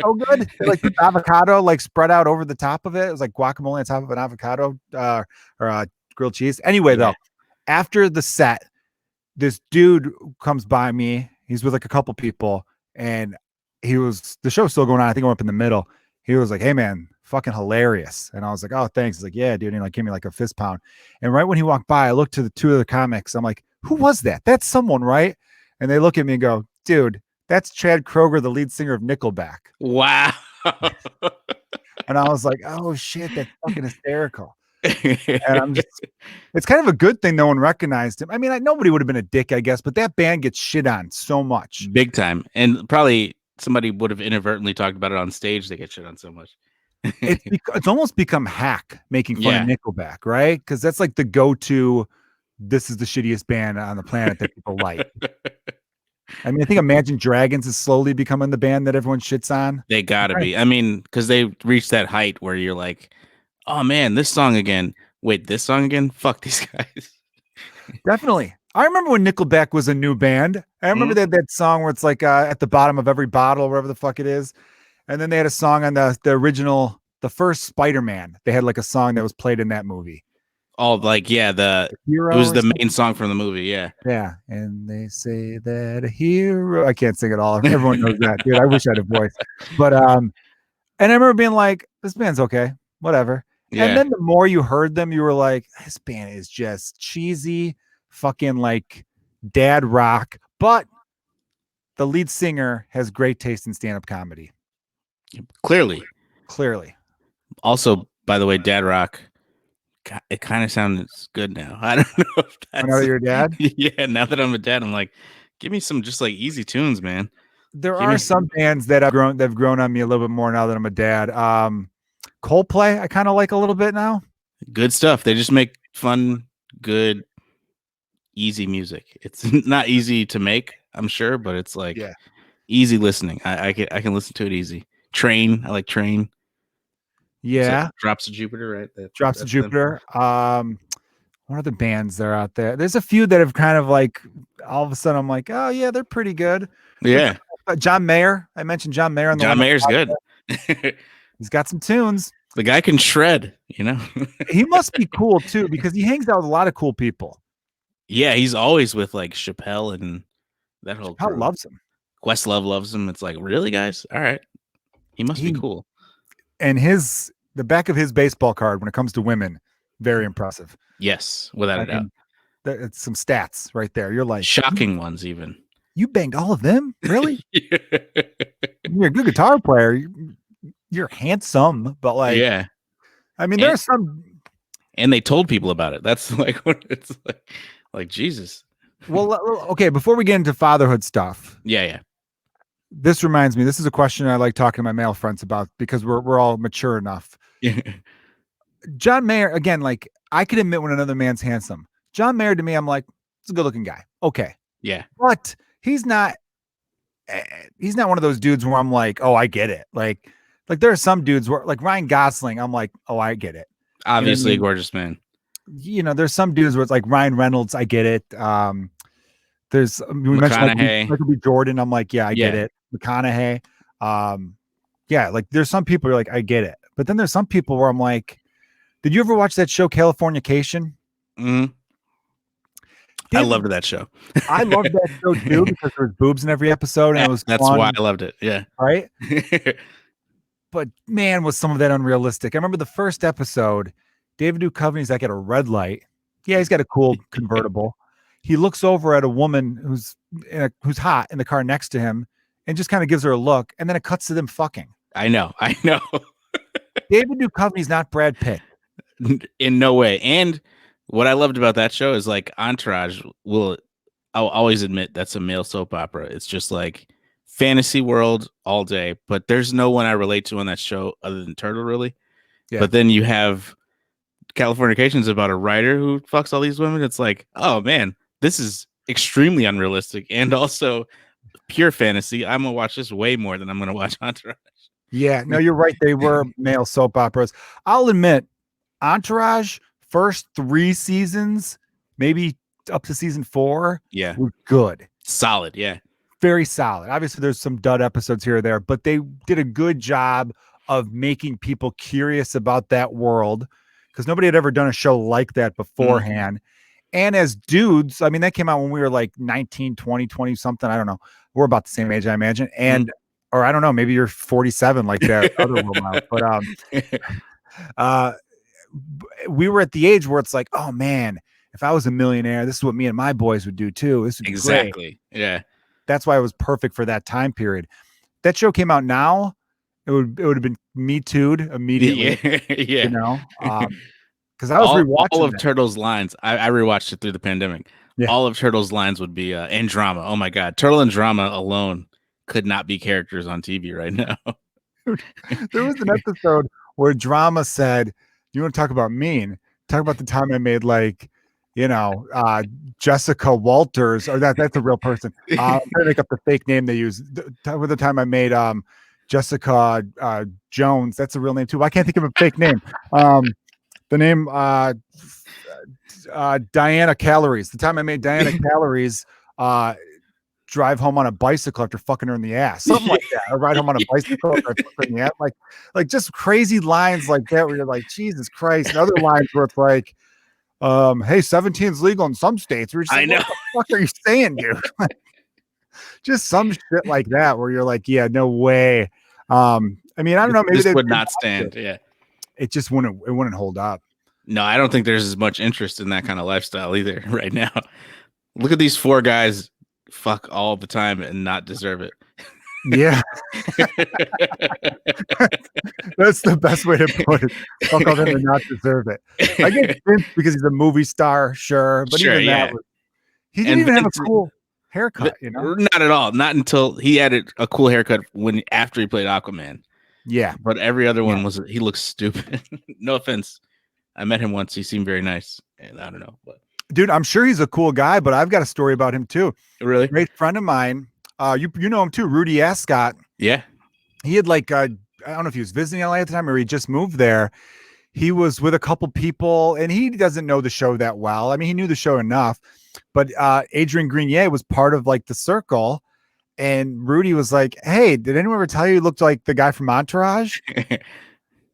[SPEAKER 1] So good. Like the avocado like spread out over the top of it. It was like guacamole on top of an avocado or grilled cheese. Anyway, though, after the set, this dude comes by me. He's with like a couple people, and the show's still going on. I think I'm up in the middle. He was like, hey man, fucking hilarious. And I was like, oh, thanks. He's like, yeah, dude. And he like gave me like a fist pound. And right when he walked by, I looked to the two other comics. I'm like, who was that? That's someone, right? And they look at me and go, dude, that's Chad Kroeger, the lead singer of Nickelback.
[SPEAKER 2] Wow.
[SPEAKER 1] And I was like, oh shit, that's fucking hysterical. And it's kind of a good thing no one recognized him. I mean, nobody would have been a dick, I guess, but that band gets shit on so much.
[SPEAKER 2] Big time. And probably somebody would have inadvertently talked about it on stage. They get shit on so much.
[SPEAKER 1] It's almost become hack making fun of Nickelback, right? Because that's like the go-to, this is the shittiest band on the planet that people like. I mean, I think Imagine Dragons is slowly becoming the band that everyone shits on.
[SPEAKER 2] They gotta be. I mean, because they reached that height where you're like, oh man, this song again. Wait, this song again? Fuck these guys.
[SPEAKER 1] Definitely. I remember when Nickelback was a new band. I remember that song where it's like at the bottom of every bottle, wherever the fuck it is. And then they had a song on the original, the first Spider-Man. They had like a song that was played in that movie.
[SPEAKER 2] Oh, like, yeah, it was the main song from the movie, yeah.
[SPEAKER 1] Yeah. And they say that a hero. I can't sing it all. Everyone knows that, dude. I wish I had a voice. But and I remember being like, this band's okay, whatever. Yeah. And then the more you heard them, you were like, this band is just cheesy, fucking like dad rock. But the lead singer has great taste in stand-up comedy.
[SPEAKER 2] Clearly.
[SPEAKER 1] Also,
[SPEAKER 2] by the way, dad rock, it kind of sounds good now. I don't know if that's...
[SPEAKER 1] Now that you're a dad?
[SPEAKER 2] Yeah, now that I'm a dad, I'm like, give me some just like easy tunes, man.
[SPEAKER 1] There are some bands that have grown on me a little bit more now that I'm a dad. Coldplay, I kind of like a little bit now.
[SPEAKER 2] Good stuff. They just make fun, good, easy music. It's not easy to make, I'm sure, but it's like easy listening. I can listen to it easy. Train, I like Train.
[SPEAKER 1] Yeah.
[SPEAKER 2] So, Drops of Jupiter, right?
[SPEAKER 1] Drops of Jupiter. What other bands that are out there? There's a few that have kind of like all of a sudden I'm like, oh yeah, they're pretty good.
[SPEAKER 2] Yeah.
[SPEAKER 1] John Mayer. I mentioned John Mayer.
[SPEAKER 2] John Mayer's good.
[SPEAKER 1] He's got some tunes.
[SPEAKER 2] The guy can shred, you know.
[SPEAKER 1] He must be cool too, because he hangs out with a lot of cool people.
[SPEAKER 2] Yeah, he's always with like Chappelle and that whole crew.
[SPEAKER 1] Chappelle loves him.
[SPEAKER 2] Questlove loves him. It's like, really, guys? All right. He must be cool.
[SPEAKER 1] And the back of his baseball card when it comes to women, very impressive.
[SPEAKER 2] Yes, without a doubt.
[SPEAKER 1] It's some stats right there. You're like
[SPEAKER 2] shocking ones even.
[SPEAKER 1] You banged all of them? Really? You're a good guitar player. You're handsome, but like,
[SPEAKER 2] yeah.
[SPEAKER 1] I mean, there's some,
[SPEAKER 2] and they told people about it. That's like what it's like Jesus.
[SPEAKER 1] Well, okay. Before we get into fatherhood stuff,
[SPEAKER 2] yeah.
[SPEAKER 1] This reminds me. This is a question I like talking to my male friends about because we're all mature enough. John Mayer, again, like I can admit when another man's handsome. John Mayer to me, I'm like, he's a good-looking guy. Okay,
[SPEAKER 2] yeah,
[SPEAKER 1] but he's not one of those dudes where I'm like, oh, I get it. Like there are some dudes where, like Ryan Gosling, I'm like, oh, I get it.
[SPEAKER 2] Obviously, a gorgeous man.
[SPEAKER 1] there's some dudes where it's like Ryan Reynolds. I get it. There's we mentioned like Michael B. Jordan. I'm like, yeah, I get it. McConaughey. Yeah, like there's some people you're like, I get it. But then there's some people where I'm like, did you ever watch that show Californication?
[SPEAKER 2] Mm-hmm. I loved that show.
[SPEAKER 1] I loved that show too because there was boobs in every episode, and it was
[SPEAKER 2] that's
[SPEAKER 1] fun,
[SPEAKER 2] why I loved it. Yeah,
[SPEAKER 1] right. But man, was some of that unrealistic. I remember the first episode. David Duchovny's like at a red light. Yeah, he's got a cool convertible. He looks over at a woman who's hot in the car next to him, and just kind of gives her a look, and then it cuts to them fucking.
[SPEAKER 2] I know.
[SPEAKER 1] David Duchovny's not Brad Pitt.
[SPEAKER 2] In no way. And what I loved about that show is like Entourage I'll always admit that's a male soap opera. It's just like fantasy world all day, but there's no one I relate to on that show other than Turtle, really. Yeah. But then you have Californication's about a writer who fucks all these women. It's like, oh man, this is extremely unrealistic and also pure fantasy. I'm gonna watch this way more than I'm gonna watch Entourage.
[SPEAKER 1] Yeah, no, you're right. They were male soap operas. I'll admit, Entourage first 3 seasons, maybe up to season 4, were good.
[SPEAKER 2] Solid, yeah.
[SPEAKER 1] Very solid. Obviously, there's some dud episodes here or there, but they did a good job of making people curious about that world because nobody had ever done a show like that beforehand. And as dudes, I mean, that came out when we were like 19, 20 something. I don't know. We're about the same age, I imagine. And or I don't know, maybe you're 47 like that other woman. But we were at the age where it's like, oh man, if I was a millionaire, this is what me and my boys would do too. This would be
[SPEAKER 2] exactly
[SPEAKER 1] great.
[SPEAKER 2] Yeah.
[SPEAKER 1] That's why it was perfect for that time period. That show came out now, it would have been Me Too'd immediately.
[SPEAKER 2] Yeah.
[SPEAKER 1] You know? Because I was rewatching
[SPEAKER 2] all of Turtle's lines. I rewatched it through the pandemic. Yeah. All of Turtle's lines would be and drama. Oh my God. Turtle and drama alone could not be characters on TV right now.
[SPEAKER 1] There was an episode where drama said, you want to talk about mean? Talk about the time I made like, Jessica Walters, or that's a real person. I'm trying to make up the fake name they use. With the time I made Jessica Jones, that's a real name too. I can't think of a fake name. The name Diana Calories. The time I made Diana Calories drive home on a bicycle after fucking her in the ass. Something like that. Or ride home on a bicycle after fucking her in the ass. Like just crazy lines like that where you're like, Jesus Christ. And other lines where it's like, hey, 17 is legal in some states. We're just like, what the fuck are you saying, dude? Just some shit like that where you're like, yeah, no way. I mean, I don't know. Maybe
[SPEAKER 2] this would not stand. Yeah.
[SPEAKER 1] It just wouldn't hold up.
[SPEAKER 2] No, I don't think there's as much interest in that kind of lifestyle either right now. Look at these 4 guys fuck all the time and not deserve it.
[SPEAKER 1] Yeah. That's the best way to put it. Fuck all them and not deserve it. I get Vince because he's a movie star, sure. But even that he didn't even have a cool haircut,
[SPEAKER 2] Not at all. Not until he added a cool haircut after he played Aquaman.
[SPEAKER 1] Yeah.
[SPEAKER 2] But every other one he looks stupid. No offense. I met him once. He seemed very nice. And I don't know. But
[SPEAKER 1] dude, I'm sure he's a cool guy, but I've got a story about him too.
[SPEAKER 2] Really?
[SPEAKER 1] Great friend of mine. You know him too, Rudy Ascott.
[SPEAKER 2] Yeah.
[SPEAKER 1] He had I don't know if he was visiting LA at the time or he just moved there. He was with a couple people and he doesn't know the show that well. I mean, he knew the show enough, but Adrian Grenier was part of the circle. And Rudy was like, hey, did anyone ever tell you looked like the guy from Entourage?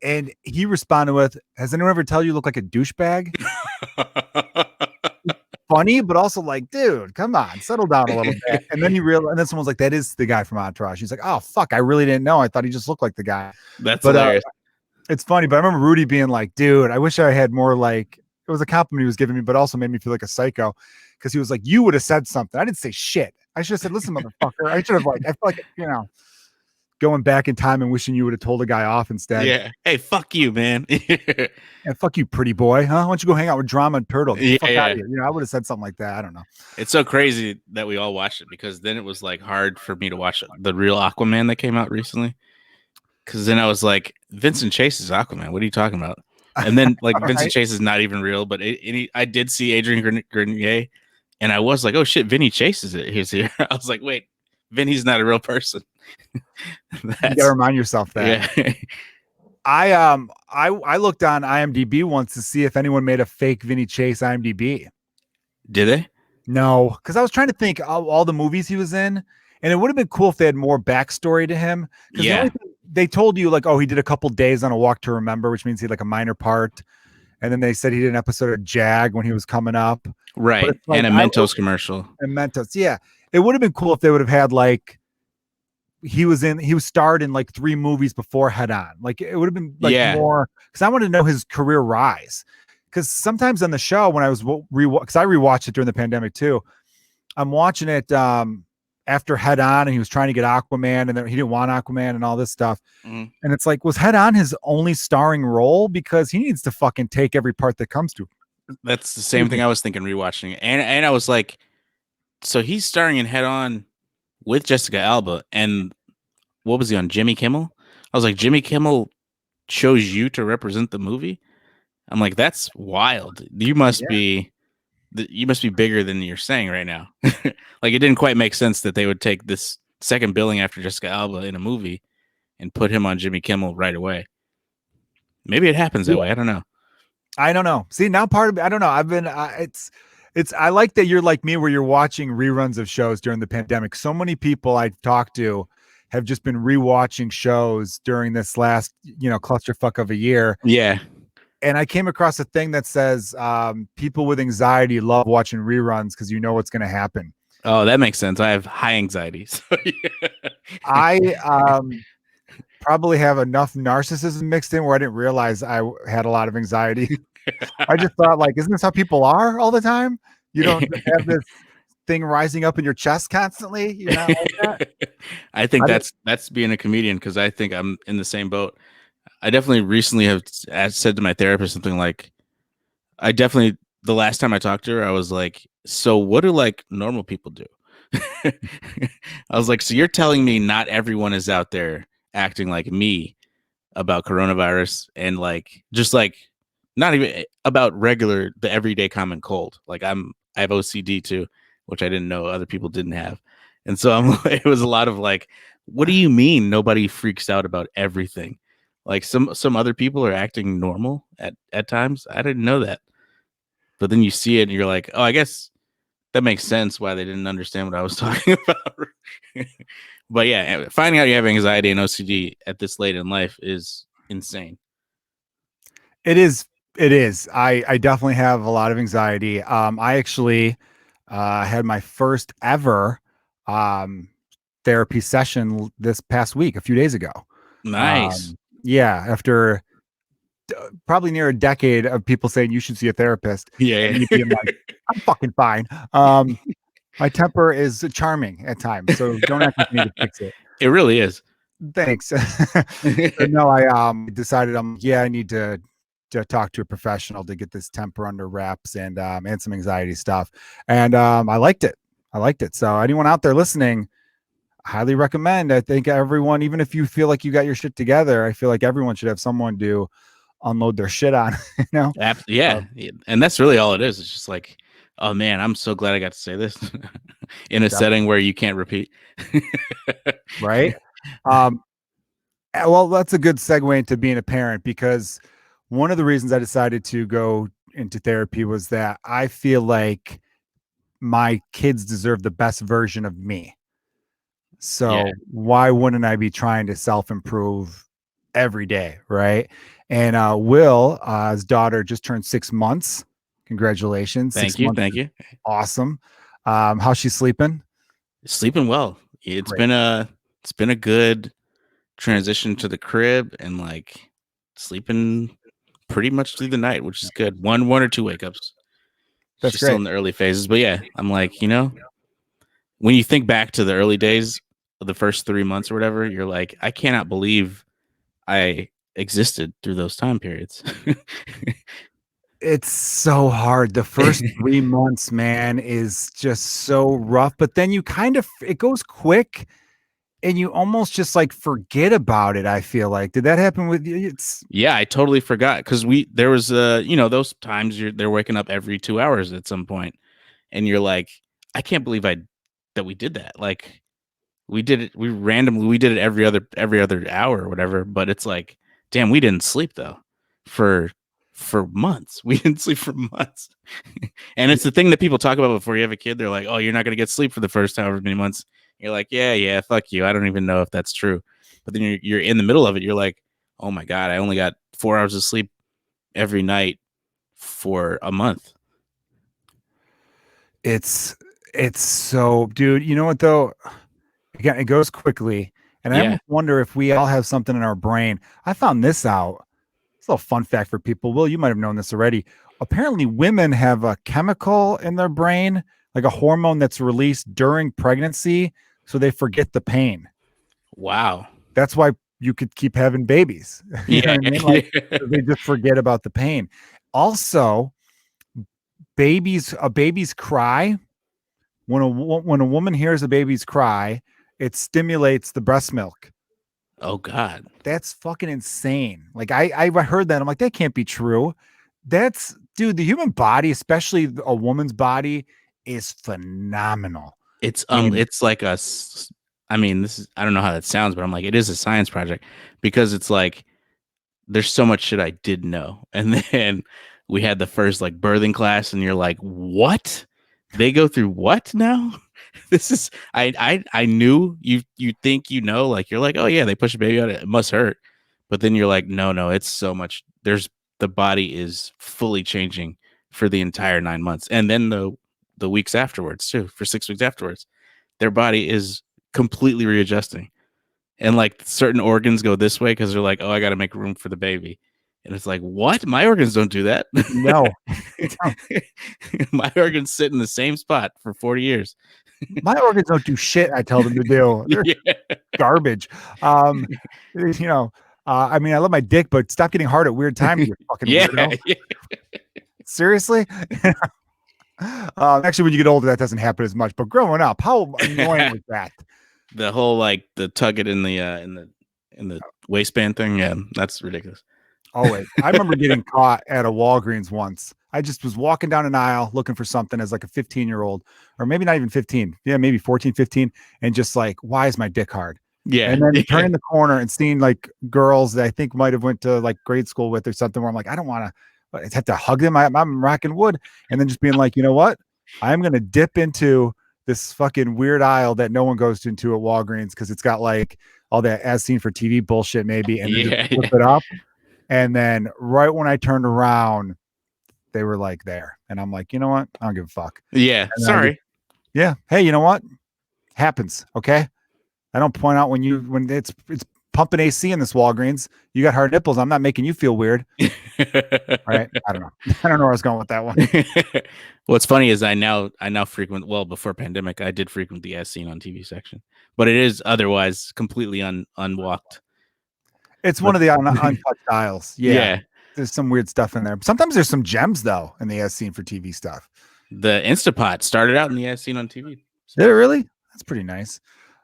[SPEAKER 1] And he responded with, has anyone ever tell you look like a douchebag? Funny, but also like, dude, come on, settle down a little bit. And then and then someone's like, that is the guy from Entourage. He's like, oh, fuck, I really didn't know. I thought he just looked like the guy.
[SPEAKER 2] That's hilarious.
[SPEAKER 1] It's funny, but I remember Rudy being like, dude, I wish I had more it was a compliment he was giving me, but also made me feel like a psycho because he was like, you would have said something. I didn't say shit. I should have said, listen, motherfucker. I should have I feel like, going back in time and wishing you would have told a guy off instead.
[SPEAKER 2] Yeah. Hey, fuck you, man.
[SPEAKER 1] And fuck you, pretty boy. Huh? Why don't you go hang out with Drama and Turtle? Get the fuck out of here. I would have said something like that. I don't know.
[SPEAKER 2] It's so crazy that we all watched it because then it was hard for me to watch the real Aquaman that came out recently. Because then I was like, Vincent Chase is Aquaman. What are you talking about? And then Vincent Chase is not even real, but I did see Adrian Grenier and I was like, oh shit, Vinny Chase he's here. I was like, wait, Vinny's not a real person.
[SPEAKER 1] You gotta remind yourself that.
[SPEAKER 2] Yeah.
[SPEAKER 1] I looked on IMDb once to see if anyone made a fake Vinny Chase IMDb.
[SPEAKER 2] Did they?
[SPEAKER 1] No, because I was trying to think of all the movies he was in, and it would have been cool if they had more backstory to him. Because the only
[SPEAKER 2] Yeah.
[SPEAKER 1] thing they told you, like, oh, he did a couple days on A Walk to Remember, which means he had like a minor part, and then they said he did an episode of Jag when he was coming up. But
[SPEAKER 2] Right.
[SPEAKER 1] it's
[SPEAKER 2] And
[SPEAKER 1] like
[SPEAKER 2] a Mentos commercial.
[SPEAKER 1] and Mentos, yeah, it would have been cool if they would have had like he was starred in like 3 movies before Head On. Like it would have been like
[SPEAKER 2] Yeah.
[SPEAKER 1] more because I want to know his career rise. Because sometimes on the show when I was because I rewatched it during the pandemic too. I'm watching it after Head On, and he was trying to get Aquaman, and then he didn't want Aquaman and all this stuff.
[SPEAKER 2] Mhm.
[SPEAKER 1] And it's like, was Head On his only starring role? Because he needs to fucking take every part that comes to him.
[SPEAKER 2] That's the same thing I was thinking rewatching it. And I was like, so he's starring in Head On with Jessica Alba, and what was he on, Jimmy Kimmel? I was like, Jimmy Kimmel chose you to represent the movie? I'm like, that's wild. You must be bigger than you're saying right now. Like it didn't quite make sense that they would take this second billing after Jessica Alba in a movie and put him on Jimmy Kimmel right away. Maybe it happens that way. I don't know.
[SPEAKER 1] I don't know. See, now part of I don't know. I've been it's I like that you're like me where you're watching reruns of shows during the pandemic. So many people I talked to have just been rewatching shows during this last, clusterfuck of a year.
[SPEAKER 2] Yeah.
[SPEAKER 1] And I came across a thing that says people with anxiety love watching reruns because you know what's going to happen.
[SPEAKER 2] Oh, that makes sense. I have high anxiety. So yeah.
[SPEAKER 1] I probably have enough narcissism mixed in where I didn't realize I had a lot of anxiety. I just thought, like, isn't this how people are all the time? You don't have this thing rising up in your chest constantly. You're not like that.
[SPEAKER 2] I think that's being a comedian, because I think I'm in the same boat. I definitely recently have said to my therapist something like, the last time I talked to her, I was like, so what do like normal people do? I was like, so you're telling me not everyone is out there acting like me about coronavirus, and like just like not even about the everyday common cold. Like I have OCD too, which I didn't know other people didn't have. And so it was a lot of like, what do you mean nobody freaks out about everything? Like some other people are acting normal at times. I didn't know that. But then you see it and you're like, oh, I guess that makes sense why they didn't understand what I was talking about. But yeah, finding out you have anxiety and OCD at this late in life is insane.
[SPEAKER 1] It is. It is. I definitely have a lot of anxiety. I actually had my first ever therapy session this past week, a few days ago.
[SPEAKER 2] Nice.
[SPEAKER 1] Yeah, after probably near a decade of people saying you should see a therapist.
[SPEAKER 2] Yeah.
[SPEAKER 1] And me being like, I'm fucking fine. My temper is charming at times, so don't act like you need to fix it.
[SPEAKER 2] It really is.
[SPEAKER 1] Thanks. But no, I decided I need to talk to a professional to get this temper under wraps and some anxiety stuff. And I liked it. So anyone out there listening, highly recommend. I think everyone, even if you feel like you got your shit together, I feel like everyone should have someone to unload their shit on,
[SPEAKER 2] Yeah. And that's really all it is. It's just like, oh man, I'm so glad I got to say this in a setting where you can't repeat.
[SPEAKER 1] Right. Well, that's a good segue into being a parent, because one of the reasons I decided to go into therapy was that I feel like my kids deserve the best version of me. So why wouldn't I be trying to self-improve every day, right? And Will, his daughter, just turned 6 months. Congratulations.
[SPEAKER 2] Thank you.
[SPEAKER 1] Awesome. How's she sleeping?
[SPEAKER 2] Sleeping well. It's been a good transition to the crib, and like sleeping pretty much through the night, which is good. One or two wake ups.
[SPEAKER 1] That's
[SPEAKER 2] She's
[SPEAKER 1] great.
[SPEAKER 2] still in the early phases, but yeah, I'm like, when you think back to the early days of the first 3 months or whatever, you're like, I cannot believe I existed through those time periods.
[SPEAKER 1] It's so hard. The first 3 months, man, is just so rough, but then it goes quick and you almost just like forget about it. I feel like, did that happen with you?
[SPEAKER 2] Yeah, I totally forgot, because there was those times they're waking up every 2 hours at some point, and you're like, I can't believe that we did that. Like we did it every other hour or whatever, but it's like damn, we didn't sleep though for months. We didn't sleep for months. And it's the thing that people talk about before you have a kid. They're like, oh, you're not going to get sleep for the first however many months. You're like, yeah, fuck you. I don't even know if that's true. But then you're in the middle of it. You're like, oh my God, I only got 4 hours of sleep every night for a month.
[SPEAKER 1] It's so, dude, you know what though? Again, it goes quickly. And I almost wonder if we all have something in our brain. I found this out. It's a little fun fact for people. Will, you might have known this already. Apparently, women have a chemical in their brain, like a hormone that's released during pregnancy, so they forget the pain.
[SPEAKER 2] Wow.
[SPEAKER 1] That's why you could keep having babies. You know what I mean? Like, they just forget about the pain. Also, a baby's cry, when a woman hears a baby's cry, it stimulates the breast milk.
[SPEAKER 2] Oh God,
[SPEAKER 1] that's fucking insane. Like I heard that, I'm like, that can't be true. That's, dude, the human body, especially a woman's body, is phenomenal.
[SPEAKER 2] It's like I mean, I don't know how that sounds, but I'm like, it is a science project, because it's like there's so much shit I didn't know. And then we had the first like birthing class, and you're like, what? They go through what now? This is I knew you think, you know, like you're like, oh yeah, they push a baby out, it must hurt. But then you're like, no, it's so much. The body is fully changing for the entire 9 months. And then the weeks afterwards too, for 6 weeks afterwards, their body is completely readjusting. And like certain organs go this way because they're like, oh, I got to make room for the baby. And it's like, what? My organs don't do that.
[SPEAKER 1] No.
[SPEAKER 2] My organs sit in the same spot for 40 years.
[SPEAKER 1] My organs don't do shit I tell them to do. They're garbage. You know, I mean, I love my dick, but stop getting hard at weird times, you fucking weirdo. Seriously? Actually, when you get older, that doesn't happen as much. But growing up, how annoying was that?
[SPEAKER 2] The whole like the tug it in the waistband thing. Yeah, that's ridiculous.
[SPEAKER 1] Always. I remember getting caught at a Walgreens once. I just was walking down an aisle looking for something as like a 15-year-old, or maybe not even 15. Yeah, maybe 14, 15. And just like, why is my dick hard?
[SPEAKER 2] Yeah.
[SPEAKER 1] And then turning the corner and seeing like girls that I think might have went to like grade school with or something, where I'm like, I don't want to have to hug them. I'm rocking wood. And then just being like, you know what? I'm going to dip into this fucking weird aisle that no one goes into at Walgreens because it's got like all that as seen for TV bullshit maybe. And then just flip it up. And then right when I turned around, they were like there. And I'm like, you know what? I don't give a fuck.
[SPEAKER 2] Yeah.
[SPEAKER 1] And
[SPEAKER 2] sorry.
[SPEAKER 1] Yeah. Hey, you know what? Happens. Okay. I don't point out when it's pumping AC in this Walgreens. You got hard nipples. I'm not making you feel weird. Right? I don't know. I don't know where I was going with that one.
[SPEAKER 2] What's funny is I now frequent, well, before pandemic, I did frequent the as seen on TV section, but it is otherwise completely unwalked.
[SPEAKER 1] It's one of the untouched aisles. Yeah. There's some weird stuff in there. Sometimes there's some gems though in the as seen for TV stuff.
[SPEAKER 2] The Instapot started out in the as seen on TV.
[SPEAKER 1] Did it really? That's pretty nice.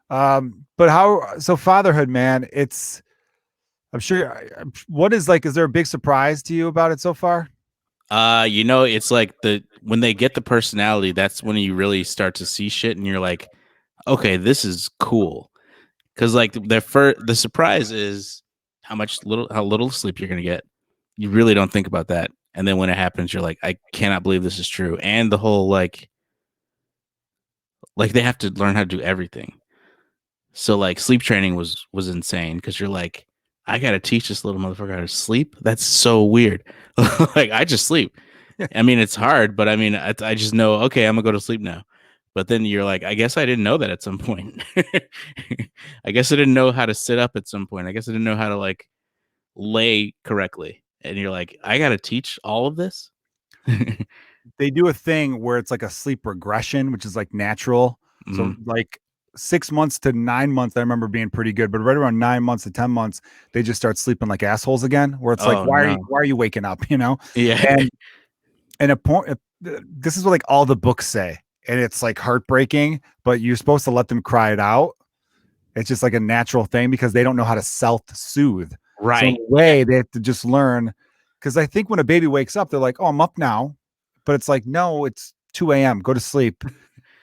[SPEAKER 1] But so fatherhood, man, I'm sure, is there a big surprise to you about it so far?
[SPEAKER 2] It's like when they get the personality, that's when you really start to see shit and you're like, okay, this is cool. Cause like the surprise is how little sleep you're going to get. You really don't think about that. And then when it happens, you're like, I cannot believe this is true. And the whole, like they have to learn how to do everything. So like sleep training was insane. Cause you're like, I got to teach this little motherfucker how to sleep. That's so weird. Like I just sleep. I mean, it's hard, but I mean, I just know, okay, I'm gonna go to sleep now. But then you're like, I guess I didn't know that at some point. I guess I didn't know how to sit up at some point. I guess I didn't know how to like lay correctly. And you're like, I got to teach all of this.
[SPEAKER 1] They do a thing where it's like a sleep regression, which is like natural. Mm-hmm. So like 6 months to 9 months, I remember being pretty good, but right around 9 months to 10 months, they just start sleeping like assholes again, where it's like, why are you waking up? You know?
[SPEAKER 2] Yeah.
[SPEAKER 1] And a point, this is what like all the books say, and it's like heartbreaking, but you're supposed to let them cry it out. It's just like a natural thing because they don't know how to self-soothe.
[SPEAKER 2] Right.
[SPEAKER 1] So in a way, they have to just learn. Because I think when a baby wakes up, they're like, oh, I'm up now. But it's like, no, it's 2 a.m. Go to sleep.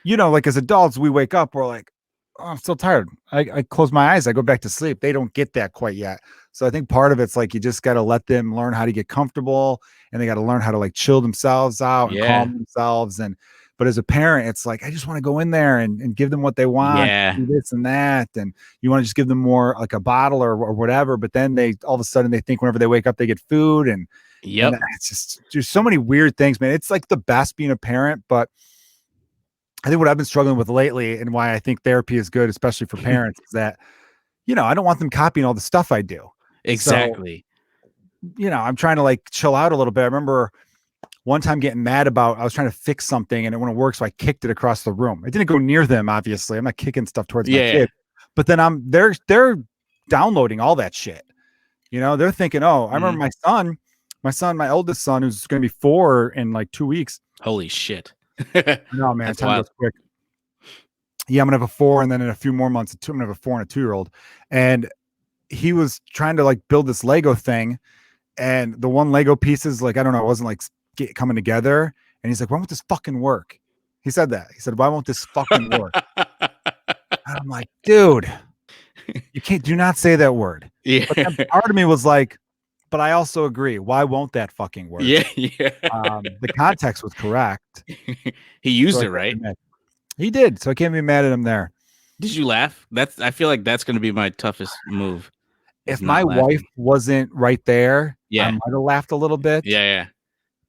[SPEAKER 1] You know, like as adults, we wake up, we're like, oh, I'm still tired. I close my eyes. I go back to sleep. They don't get that quite yet. So I think part of it's like you just got to let them learn how to get comfortable, and they got to learn how to like chill themselves out and
[SPEAKER 2] Yeah.
[SPEAKER 1] calm themselves. But as a parent, it's like, I just want to go in there and give them what they want,
[SPEAKER 2] Yeah.
[SPEAKER 1] do this and that. And you want to just give them more like a bottle or whatever. But then they all of a sudden they think whenever they wake up, they get food. And it's just, there's so many weird things, man. It's like the best being a parent. But I think what I've been struggling with lately and why I think therapy is good, especially for parents, is that, I don't want them copying all the stuff I do.
[SPEAKER 2] Exactly.
[SPEAKER 1] So, I'm trying to like chill out a little bit. I remember one time getting mad about, I was trying to fix something and it wouldn't work. So I kicked it across the room. It didn't go near them. Obviously I'm not kicking stuff towards my kid, but then they're downloading all that shit. They're thinking, oh, I remember my oldest son, who's going to be 4 in like 2 weeks.
[SPEAKER 2] Holy shit.
[SPEAKER 1] No, man, time goes quick. Yeah, I'm gonna have a 4, and then in a few more months, I'm gonna have a 4 and a 2-year-old. And he was trying to like build this Lego thing, and the one Lego pieces, like, I don't know, it wasn't like coming together. And he's like, "Why won't this fucking work?" He said that. He said, "Why won't this fucking work?" I'm like, dude, you can't. Do not say that word.
[SPEAKER 2] Yeah.
[SPEAKER 1] But then part of me was like, but I also agree. Why won't that fucking work?
[SPEAKER 2] Yeah.
[SPEAKER 1] The context was correct.
[SPEAKER 2] He used it right.
[SPEAKER 1] He did. So I can't be mad at him there.
[SPEAKER 2] Did you laugh? I feel like that's going to be my toughest move.
[SPEAKER 1] If my wife wasn't right there, I might have laughed a little bit.
[SPEAKER 2] Yeah.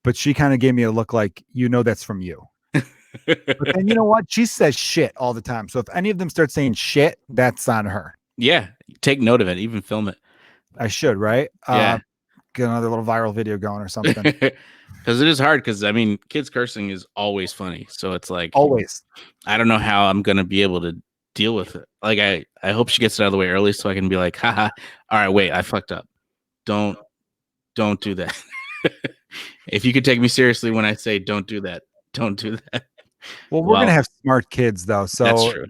[SPEAKER 1] But she kind of gave me a look like, that's from you. But then you know what? She says shit all the time. So if any of them start saying shit, that's on her.
[SPEAKER 2] Yeah. Take note of it. Even film it.
[SPEAKER 1] I should, right?
[SPEAKER 2] Yeah.
[SPEAKER 1] Get another little viral video going or something.
[SPEAKER 2] Because it is hard. Because I mean, kids cursing is always funny. So it's like
[SPEAKER 1] always.
[SPEAKER 2] I don't know how I'm gonna be able to deal with it. Like I hope she gets it out of the way early so I can be like, haha. All right, wait, I fucked up. Don't do that. If you could take me seriously when I say don't do that, don't do that.
[SPEAKER 1] Well, we're gonna have smart kids though. So
[SPEAKER 2] that's true.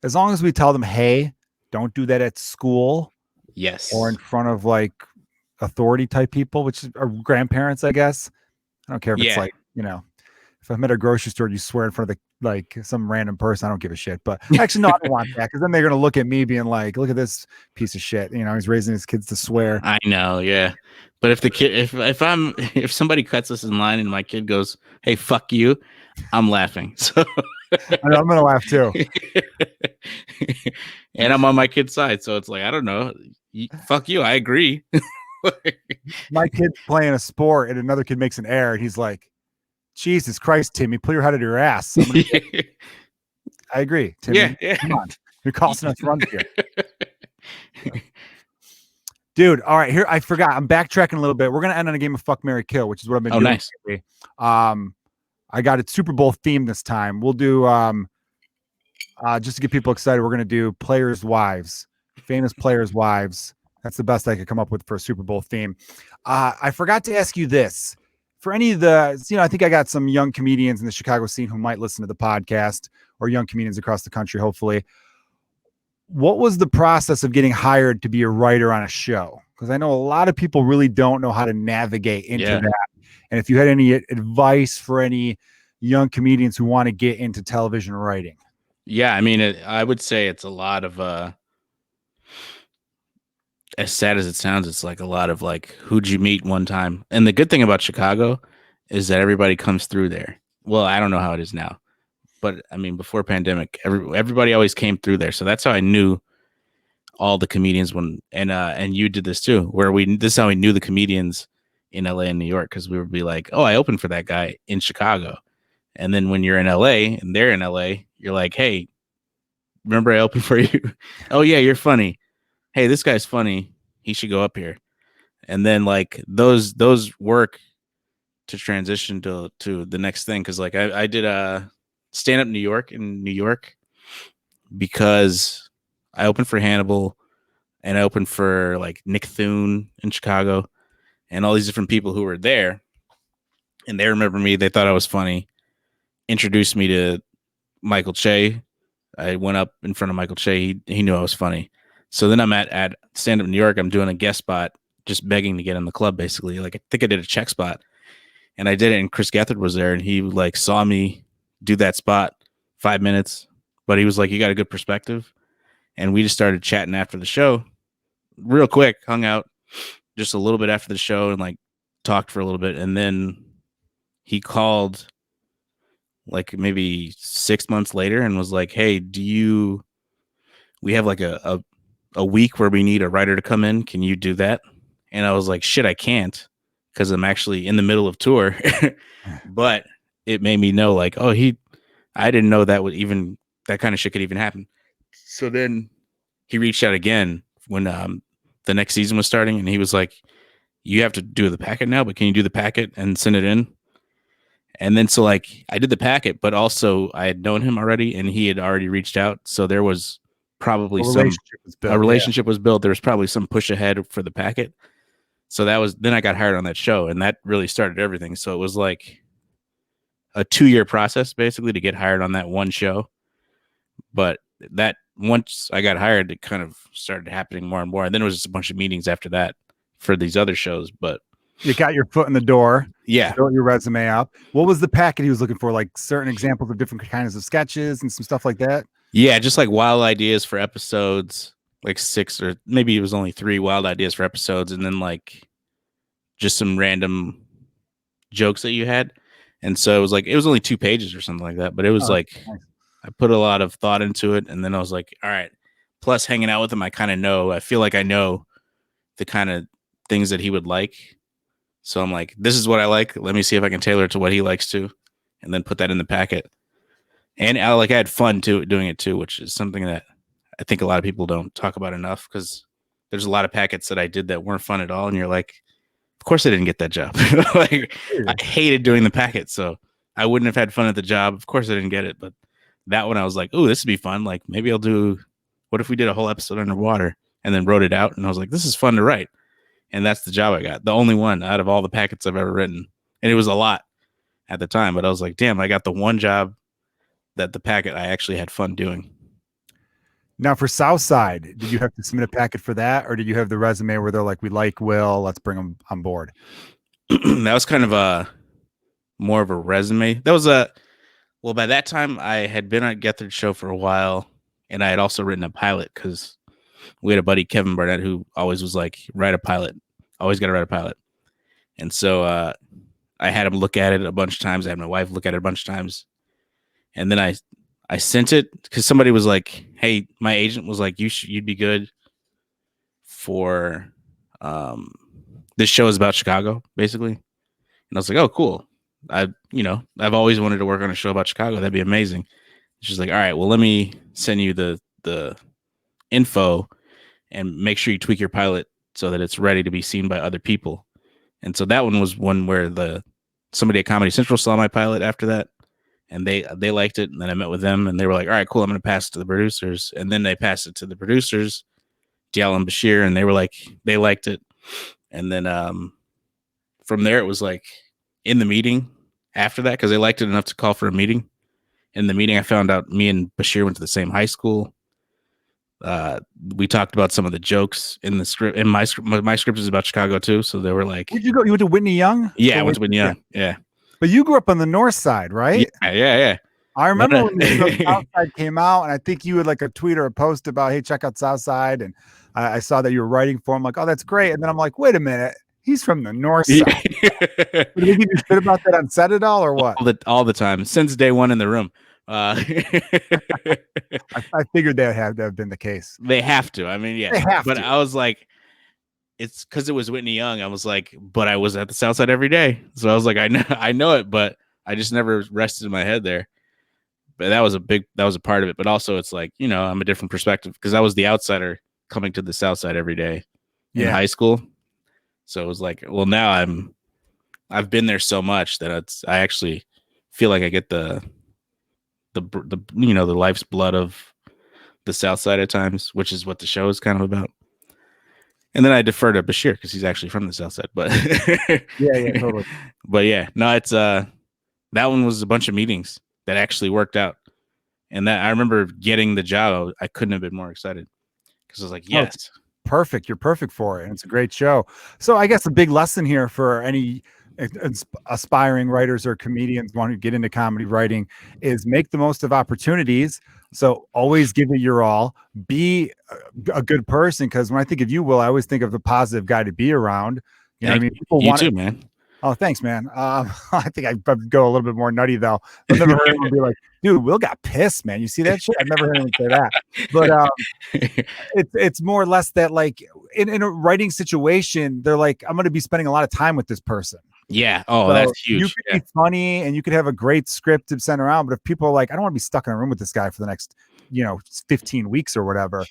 [SPEAKER 2] As
[SPEAKER 1] long as we tell them, hey, don't do that at school.
[SPEAKER 2] Yes.
[SPEAKER 1] Or in front of like authority type people, which are grandparents, I guess. I don't care if it's like, if I'm at a grocery store, you swear in front of like some random person, I don't give a shit. But actually, no, I don't want that, because then they're gonna look at me being like, look at this piece of shit. He's raising his kids to swear.
[SPEAKER 2] I know, yeah. But if the kid, if somebody cuts us in line and my kid goes, "Hey, fuck you," I'm laughing. So
[SPEAKER 1] I know, I'm gonna laugh too.
[SPEAKER 2] And I'm on my kid's side, so it's like, I don't know. Fuck you. I agree.
[SPEAKER 1] My kid's playing a sport and another kid makes an error, and he's like, Jesus Christ, Timmy, pull your head out of your ass. I agree, Timmy.
[SPEAKER 2] Yeah.
[SPEAKER 1] Come on. You're costing us runs here. Dude, all right, here, I forgot. I'm backtracking a little bit. We're going to end on a game of Fuck, Marry, Kill, which is what I've been doing.
[SPEAKER 2] Nice.
[SPEAKER 1] Lately. I got it Super Bowl themed this time. We'll do, just to get people excited, we're going to do players' wives, famous players' wives. That's the best I could come up with for a Super Bowl theme. I forgot to ask you this. For any of the, I think I got some young comedians in the Chicago scene who might listen to the podcast, or young comedians across the country, hopefully. What was the process of getting hired to be a writer on a show? Because I know a lot of people really don't know how to navigate into that. And if you had any advice for any young comedians who want to get into television writing.
[SPEAKER 2] Yeah, I mean, I would say it's a lot of, as sad as it sounds, it's like a lot of like, who'd you meet one time? And the good thing about Chicago is that everybody comes through there. Well, I don't know how it is now, but I mean, before pandemic, everybody always came through there. So that's how I knew all the comedians and you did this too, this is how we knew the comedians in LA and New York. Cause we would be like, oh, I opened for that guy in Chicago. And then when you're in LA and they're in LA, you're like, hey, remember I opened for you? Oh yeah, you're funny. Hey, this guy's funny. He should go up here. And then like those work to transition to the next thing. Cause like I did a stand up New York in New York because I opened for Hannibal and I opened for like Nick Thune in Chicago and all these different people who were there. And they remember me. They thought I was funny. Introduced me to Michael Che. I went up in front of Michael Che. He knew I was funny. So then I'm at Stand Up New York. I'm doing a guest spot, just begging to get in the club, basically. Like I think I did a check spot, and I did it. And Chris Gethard was there, and he like saw me do that spot 5 minutes, but he was like, "You got a good perspective," and we just started chatting after the show, real quick, hung out, just a little bit after the show and like talked for a little bit, and then he called like maybe 6 months later and was like, "Hey, we have like a week where we need a writer to come in. Can you do that?" And I was like, "Shit, I can't, because I'm actually in the middle of tour." But it made me know like, oh, I didn't know that kind of shit could even happen. So then he reached out again when the next season was starting, and he was like, "You have to do the packet now, but can you do the packet and send it in?" And then so like I did the packet, but also I had known him already, and he had already reached out. So there was probably a relationship was built. There was probably some push ahead for the packet. So then I got hired on that show, and that really started everything. So it was like a 2-year process basically to get hired on that one show. But that once I got hired, it kind of started happening more and more. And then it was just a bunch of meetings after that for these other shows. But
[SPEAKER 1] you got your foot in the door.
[SPEAKER 2] Yeah.
[SPEAKER 1] Built your resume up. What was the packet he was looking for? Like certain examples of different kinds of sketches and some stuff like that?
[SPEAKER 2] Yeah, just like wild ideas for episodes, like 6 or maybe it was only 3 wild ideas for episodes, and then like just some random jokes that you had. And so it was only 2 pages or something like that, but it was nice. I put a lot of thought into it, and then I was like, all right, plus hanging out with him, I feel like I know the kind of things that he would like. So I'm like, this is what I like. Let me see if I can tailor it to what he likes to, and then put that in the packet. And I had fun too doing it too, which is something that I think a lot of people don't talk about enough, because there's a lot of packets that I did that weren't fun at all. And you're like, of course I didn't get that job. Like, I hated doing the packet, so I wouldn't have had fun at the job. Of course I didn't get it. But that one I was like, oh, this would be fun. Like, maybe what if we did a whole episode underwater, and then wrote it out? And I was like, this is fun to write. And that's the job I got. The only one out of all the packets I've ever written. And it was a lot at the time, but I was like, damn, I got the one job that the packet I actually had fun doing.
[SPEAKER 1] Now for Southside, did you have to submit a packet for that, or did you have the resume where they're like, we like Will, let's bring him on board?
[SPEAKER 2] That was kind of more of a resume. That was well, by that time I had been on Gethard's show for a while, and I had also written a pilot, because we had a buddy, Kevin Barnett, who always was like, write a pilot. Always got to write a pilot. And so I had him look at it a bunch of times. I had my wife look at it a bunch of times. And then I sent it, because somebody was like, hey, my agent was like, you'd be good for this show is about Chicago, basically. And I was like, oh, cool. I've always wanted to work on a show about Chicago. That'd be amazing. She's like, all right, well, let me send you the info and make sure you tweak your pilot so that it's ready to be seen by other people. And so that one was one where somebody at Comedy Central saw my pilot after that, and they liked it. And then I met with them, and they were like, all right, cool, I'm going to pass it to the producers. And then they passed it to the producers, Diallo and Bashir, and they were like, they liked it. And then from there, it was like in the meeting after that, because they liked it enough to call for a meeting. In the meeting, I found out me and Bashir went to the same high school. We talked about some of the jokes in the script, and my script is about Chicago too. So they were like,
[SPEAKER 1] where'd you go? You went to Whitney Young?
[SPEAKER 2] Yeah, I went to Whitney Young. Yeah.
[SPEAKER 1] But you grew up on the north side, right?
[SPEAKER 2] Yeah.
[SPEAKER 1] I remember when the Southside came out, and I think you had like a tweet or a post about, hey, check out Southside. And I saw that you were writing for him. Like, oh, that's great. And then I'm like, wait a minute. He's from the north side. Did they give you shit about that on set at all, or what?
[SPEAKER 2] All the time, since day one in the room.
[SPEAKER 1] I figured that would have been the case.
[SPEAKER 2] They have to. I mean, yeah.
[SPEAKER 1] They have
[SPEAKER 2] to. I was like, it's because it was Whitney Young. I was like, but I was at the Southside every day. So I was like, I know it, but I just never rested in my head there. But that was a part of it. But also it's like, I'm a different perspective, because I was the outsider coming to the Southside every day in high school. So it was like, well, now I've been there so much that I actually feel like I get the life's blood of the Southside at times, which is what the show is kind of about. And then I defer to Bashir, because he's actually from the Southside. But
[SPEAKER 1] yeah, totally.
[SPEAKER 2] But yeah, no, it's that one was a bunch of meetings that actually worked out, and that I remember getting the job. I couldn't have been more excited, because I was like, yes,
[SPEAKER 1] perfect. You're perfect for it, and it's a great show. So I guess a big lesson here for any aspiring writers or comedians want to get into comedy writing is make the most of opportunities. So always give it your all. Be a good person, because when I think of you, Will, I always think of the positive guy to be around. You know what I mean? People
[SPEAKER 2] you
[SPEAKER 1] want
[SPEAKER 2] too,
[SPEAKER 1] it.
[SPEAKER 2] man.
[SPEAKER 1] Oh, thanks, man. I think I go a little bit more nutty though. I've never heard anyone be like, "Dude, Will got pissed, man." You see that shit? I've never heard anyone say that. But it's more or less that, like, in a writing situation, they're like, I'm going to be spending a lot of time with this person.
[SPEAKER 2] Yeah. Oh,
[SPEAKER 1] So
[SPEAKER 2] that's
[SPEAKER 1] you
[SPEAKER 2] huge.
[SPEAKER 1] could be funny and you could have a great script to send around, but if people are like, I don't want to be stuck in a room with this guy for the next, 15 weeks or whatever,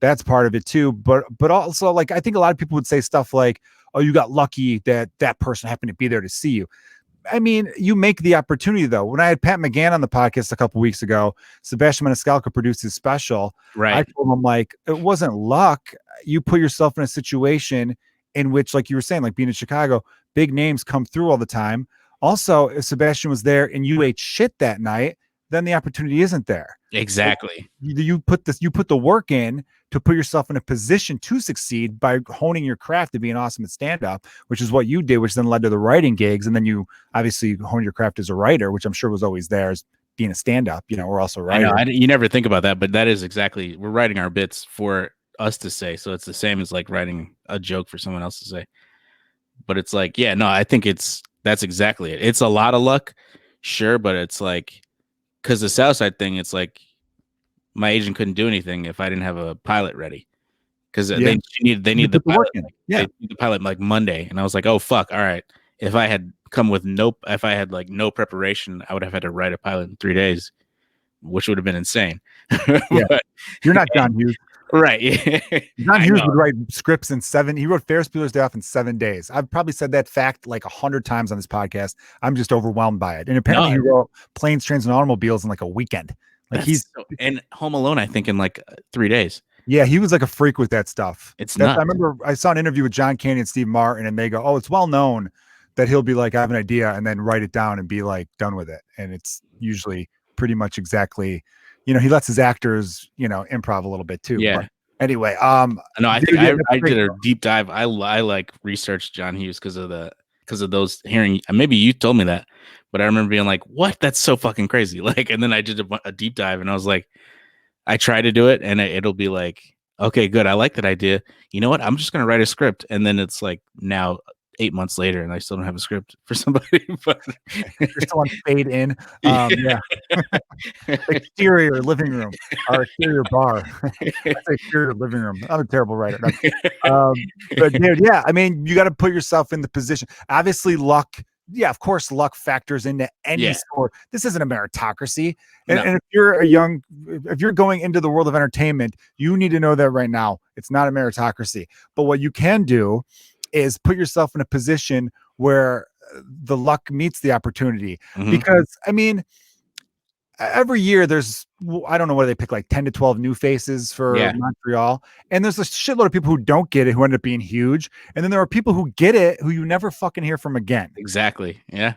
[SPEAKER 1] that's part of it too. But also, like, I think a lot of people would say stuff like, oh, you got lucky that that person happened to be there to see you. I mean, you make the opportunity though. When I had Pat McGann on the podcast a couple weeks ago, Sebastian Maniscalco produced his special.
[SPEAKER 2] Right.
[SPEAKER 1] I told him, like, it wasn't luck. You put yourself in a situation in which, like you were saying, like being in Chicago, big names come through all the time. Also, if Sebastian was there and you ate shit that night, then the opportunity isn't there.
[SPEAKER 2] Exactly.
[SPEAKER 1] You put the work in to put yourself in a position to succeed by honing your craft to be an awesome at stand-up, which is what you did, which then led to the writing gigs. And then you obviously honed your craft as a writer, which I'm sure was always there as being a stand-up. We're also writers.
[SPEAKER 2] I know. You never think about that, but that is exactly, we're writing our bits for us to say. So it's the same as like writing a joke for someone else to say. But it's like, yeah, no, I think that's exactly it. It's a lot of luck, sure, but it's like, because the Southside thing, it's like my agent couldn't do anything if I didn't have a pilot ready, because they need the pilot. They need the pilot like Monday, and I was like, oh fuck, all right. If I had like no preparation, I would have had to write a pilot in 3 days, which would have been insane.
[SPEAKER 1] Yeah, but, you're not John Hughes.
[SPEAKER 2] Right.
[SPEAKER 1] John Hughes would write scripts in 7. He wrote Ferris Bueller's Day Off in 7 days. I've probably said that fact like 100 times on this podcast. I'm just overwhelmed by it. And apparently he wrote Planes, Trains, and Automobiles in like a weekend. Like
[SPEAKER 2] and Home Alone, I think, in like 3 days.
[SPEAKER 1] Yeah, he was like a freak with that stuff.
[SPEAKER 2] It's nuts.
[SPEAKER 1] I remember I saw an interview with John Candy and Steve Martin, and they go, "Oh, it's well known that he'll be like, I have an idea," and then write it down and be like done with it. And it's usually pretty much exactly. He lets his actors, improv a little bit too.
[SPEAKER 2] Yeah.
[SPEAKER 1] But anyway,
[SPEAKER 2] no, I think I did a deep dive. I like researched John Hughes because of those hearing. Maybe you told me that, but I remember being like, "What? That's so fucking crazy!" Like, and then I did a deep dive, and I was like, I try to do it, and it'll be like, okay, good. I like that idea. You know what? I'm just gonna write a script, and then it's like now 8 months later, and I still don't have a script for somebody. But
[SPEAKER 1] you're still on fade in. Yeah. Exterior living room, our exterior bar. Exterior living room. I'm a terrible writer. But dude, yeah, I mean, you got to put yourself in the position. Obviously, luck. Yeah, of course, luck factors into any sport. This isn't a meritocracy. And if you're going into the world of entertainment, you need to know that right now it's not a meritocracy. But what you can do is put yourself in a position where the luck meets the opportunity. Mm-hmm. Because, I mean, every year there's, I don't know what they pick, like 10 to 12 new faces for Montreal. And there's a shitload of people who don't get it, who end up being huge. And then there are people who get it, who you never fucking hear from again.
[SPEAKER 2] Exactly. Yeah.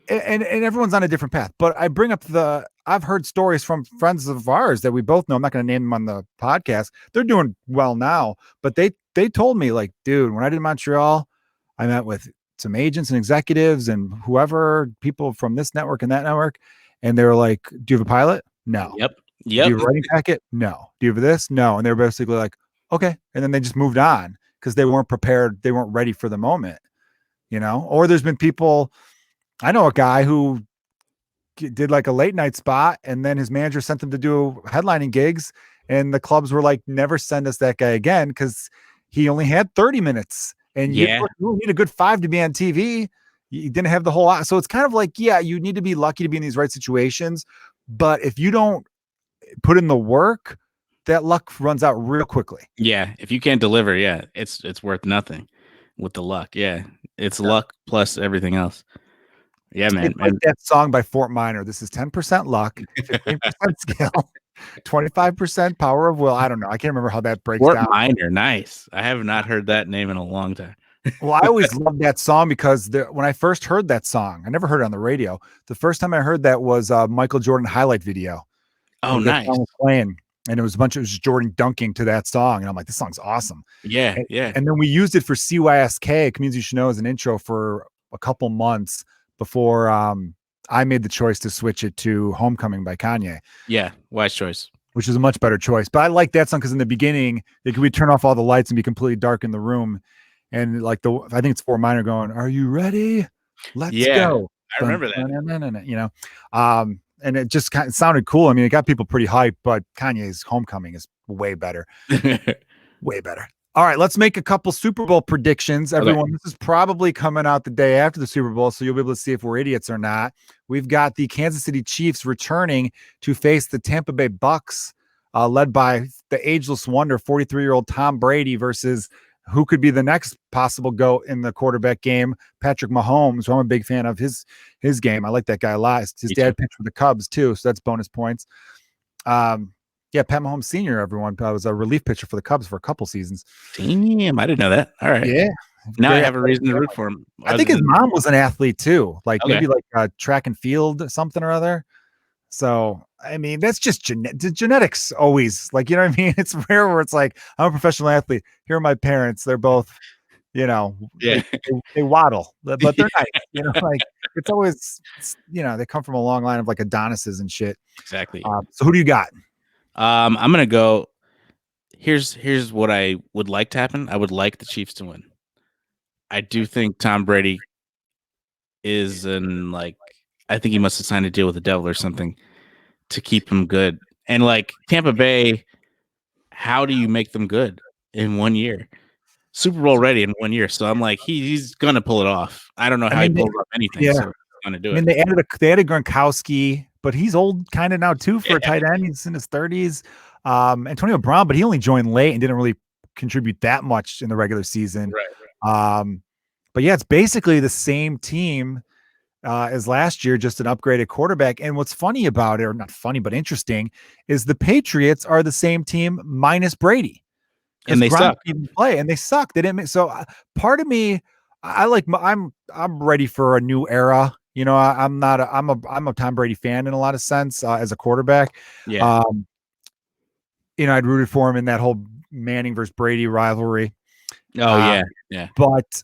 [SPEAKER 1] And everyone's on a different path. But I bring up I've heard stories from friends of ours that we both know. I'm not going to name them on the podcast. They're doing well now, but they told me, like, dude, when I did Montreal, I met with some agents and executives and whoever, people from this network and that network. And they were like, do you have a pilot? No.
[SPEAKER 2] Yep.
[SPEAKER 1] Do you have a writing packet? No. Do you have this? No. And they were basically like, okay. And then they just moved on because they weren't prepared. They weren't ready for the moment, or there's been people. I know a guy who did like a late night spot, and then his manager sent him to do headlining gigs, and the clubs were like, never send us that guy again, because he only had 30 minutes. And you need a good 5 to be on TV. You didn't have the whole lot. So it's kind of like, yeah, you need to be lucky to be in these right situations. But if you don't put in the work, that luck runs out real quickly.
[SPEAKER 2] Yeah. If you can't deliver, it's worth nothing with the luck. Yeah. It's luck plus everything else. Yeah, man.
[SPEAKER 1] It's like that song by Fort Minor. This is 10% luck, 15% skill, 25% power of will. I don't know. I can't remember how that breaks down.
[SPEAKER 2] Fort Minor. Nice. I have not heard that name in a long time.
[SPEAKER 1] Well, I always loved that song because when I first heard that song, I never heard it on the radio. The first time I heard that was a Michael Jordan highlight video.
[SPEAKER 2] Oh, nice.
[SPEAKER 1] Song was playing, and it was Jordan dunking to that song. And I'm like, this song's awesome.
[SPEAKER 2] Yeah, yeah.
[SPEAKER 1] And then we used it for CYSK, Communities You Should Know, as an intro for a couple months before I made the choice to switch it to Homecoming by Kanye.
[SPEAKER 2] Yeah, wise choice.
[SPEAKER 1] Which is a much better choice. But I like that song because in the beginning, we turn off all the lights and be completely dark in the room. And like I think it's 4 Minor going, "Are you ready? Let's go."
[SPEAKER 2] I remember that.
[SPEAKER 1] You know, and it just kind of sounded cool. I mean, it got people pretty hyped, but Kanye's Homecoming is way better. Way better. All right, let's make a couple Super Bowl predictions. Everyone, This is probably coming out the day after the Super Bowl, so you'll be able to see if we're idiots or not. We've got the Kansas City Chiefs returning to face the Tampa Bay Bucks, led by the ageless wonder, 43-year-old Tom Brady, versus who could be the next possible GOAT in the quarterback game, Patrick Mahomes, who I'm a big fan of his game. I like that guy a lot. His dad pitched for the Cubs, too, so that's bonus points. Yeah, Pat Mahomes Sr., everyone. I was a relief pitcher for the Cubs for a couple seasons.
[SPEAKER 2] Damn, I didn't know that. All right.
[SPEAKER 1] Yeah.
[SPEAKER 2] Now I have a reason to root for him.
[SPEAKER 1] I think his mom was an athlete too, like maybe like track and field, something or other. So, I mean, that's just genetics always, like, you know what I mean? It's rare where it's like, I'm a professional athlete. Here are my parents. They're both, you know, they waddle, but they're nice. You know, like it's always, you know, they come from a long line of like Adonises and shit.
[SPEAKER 2] Exactly.
[SPEAKER 1] So who do you got?
[SPEAKER 2] I'm gonna go. Here's what I would like to happen. I would like the Chiefs to win. I do think Tom Brady is I think he must have signed a deal with the devil or something to keep him good. And like Tampa Bay, how do you make them good in 1 year? Super Bowl ready in 1 year. So I'm like, he's gonna pull it off. I don't know how he pulls off anything. Yeah. So he's gonna do it.
[SPEAKER 1] I mean, they added Gronkowski, but he's old kind of now too for a tight end. He's in his 30s. Antonio Brown, but he only joined late and didn't really contribute that much in the regular season.
[SPEAKER 2] Right.
[SPEAKER 1] But yeah, it's basically the same team as last year, just an upgraded quarterback. And what's funny about it, or not funny, but interesting, is the Patriots are the same team minus Brady.
[SPEAKER 2] And they suck.
[SPEAKER 1] Even play, and they suck. They didn't make, so part of me, I'm ready for a new era. You know, I'm a Tom Brady fan in a lot of sense as a quarterback.
[SPEAKER 2] Yeah.
[SPEAKER 1] You know, I'd rooted for him in that whole Manning versus Brady rivalry.
[SPEAKER 2] Oh yeah.
[SPEAKER 1] But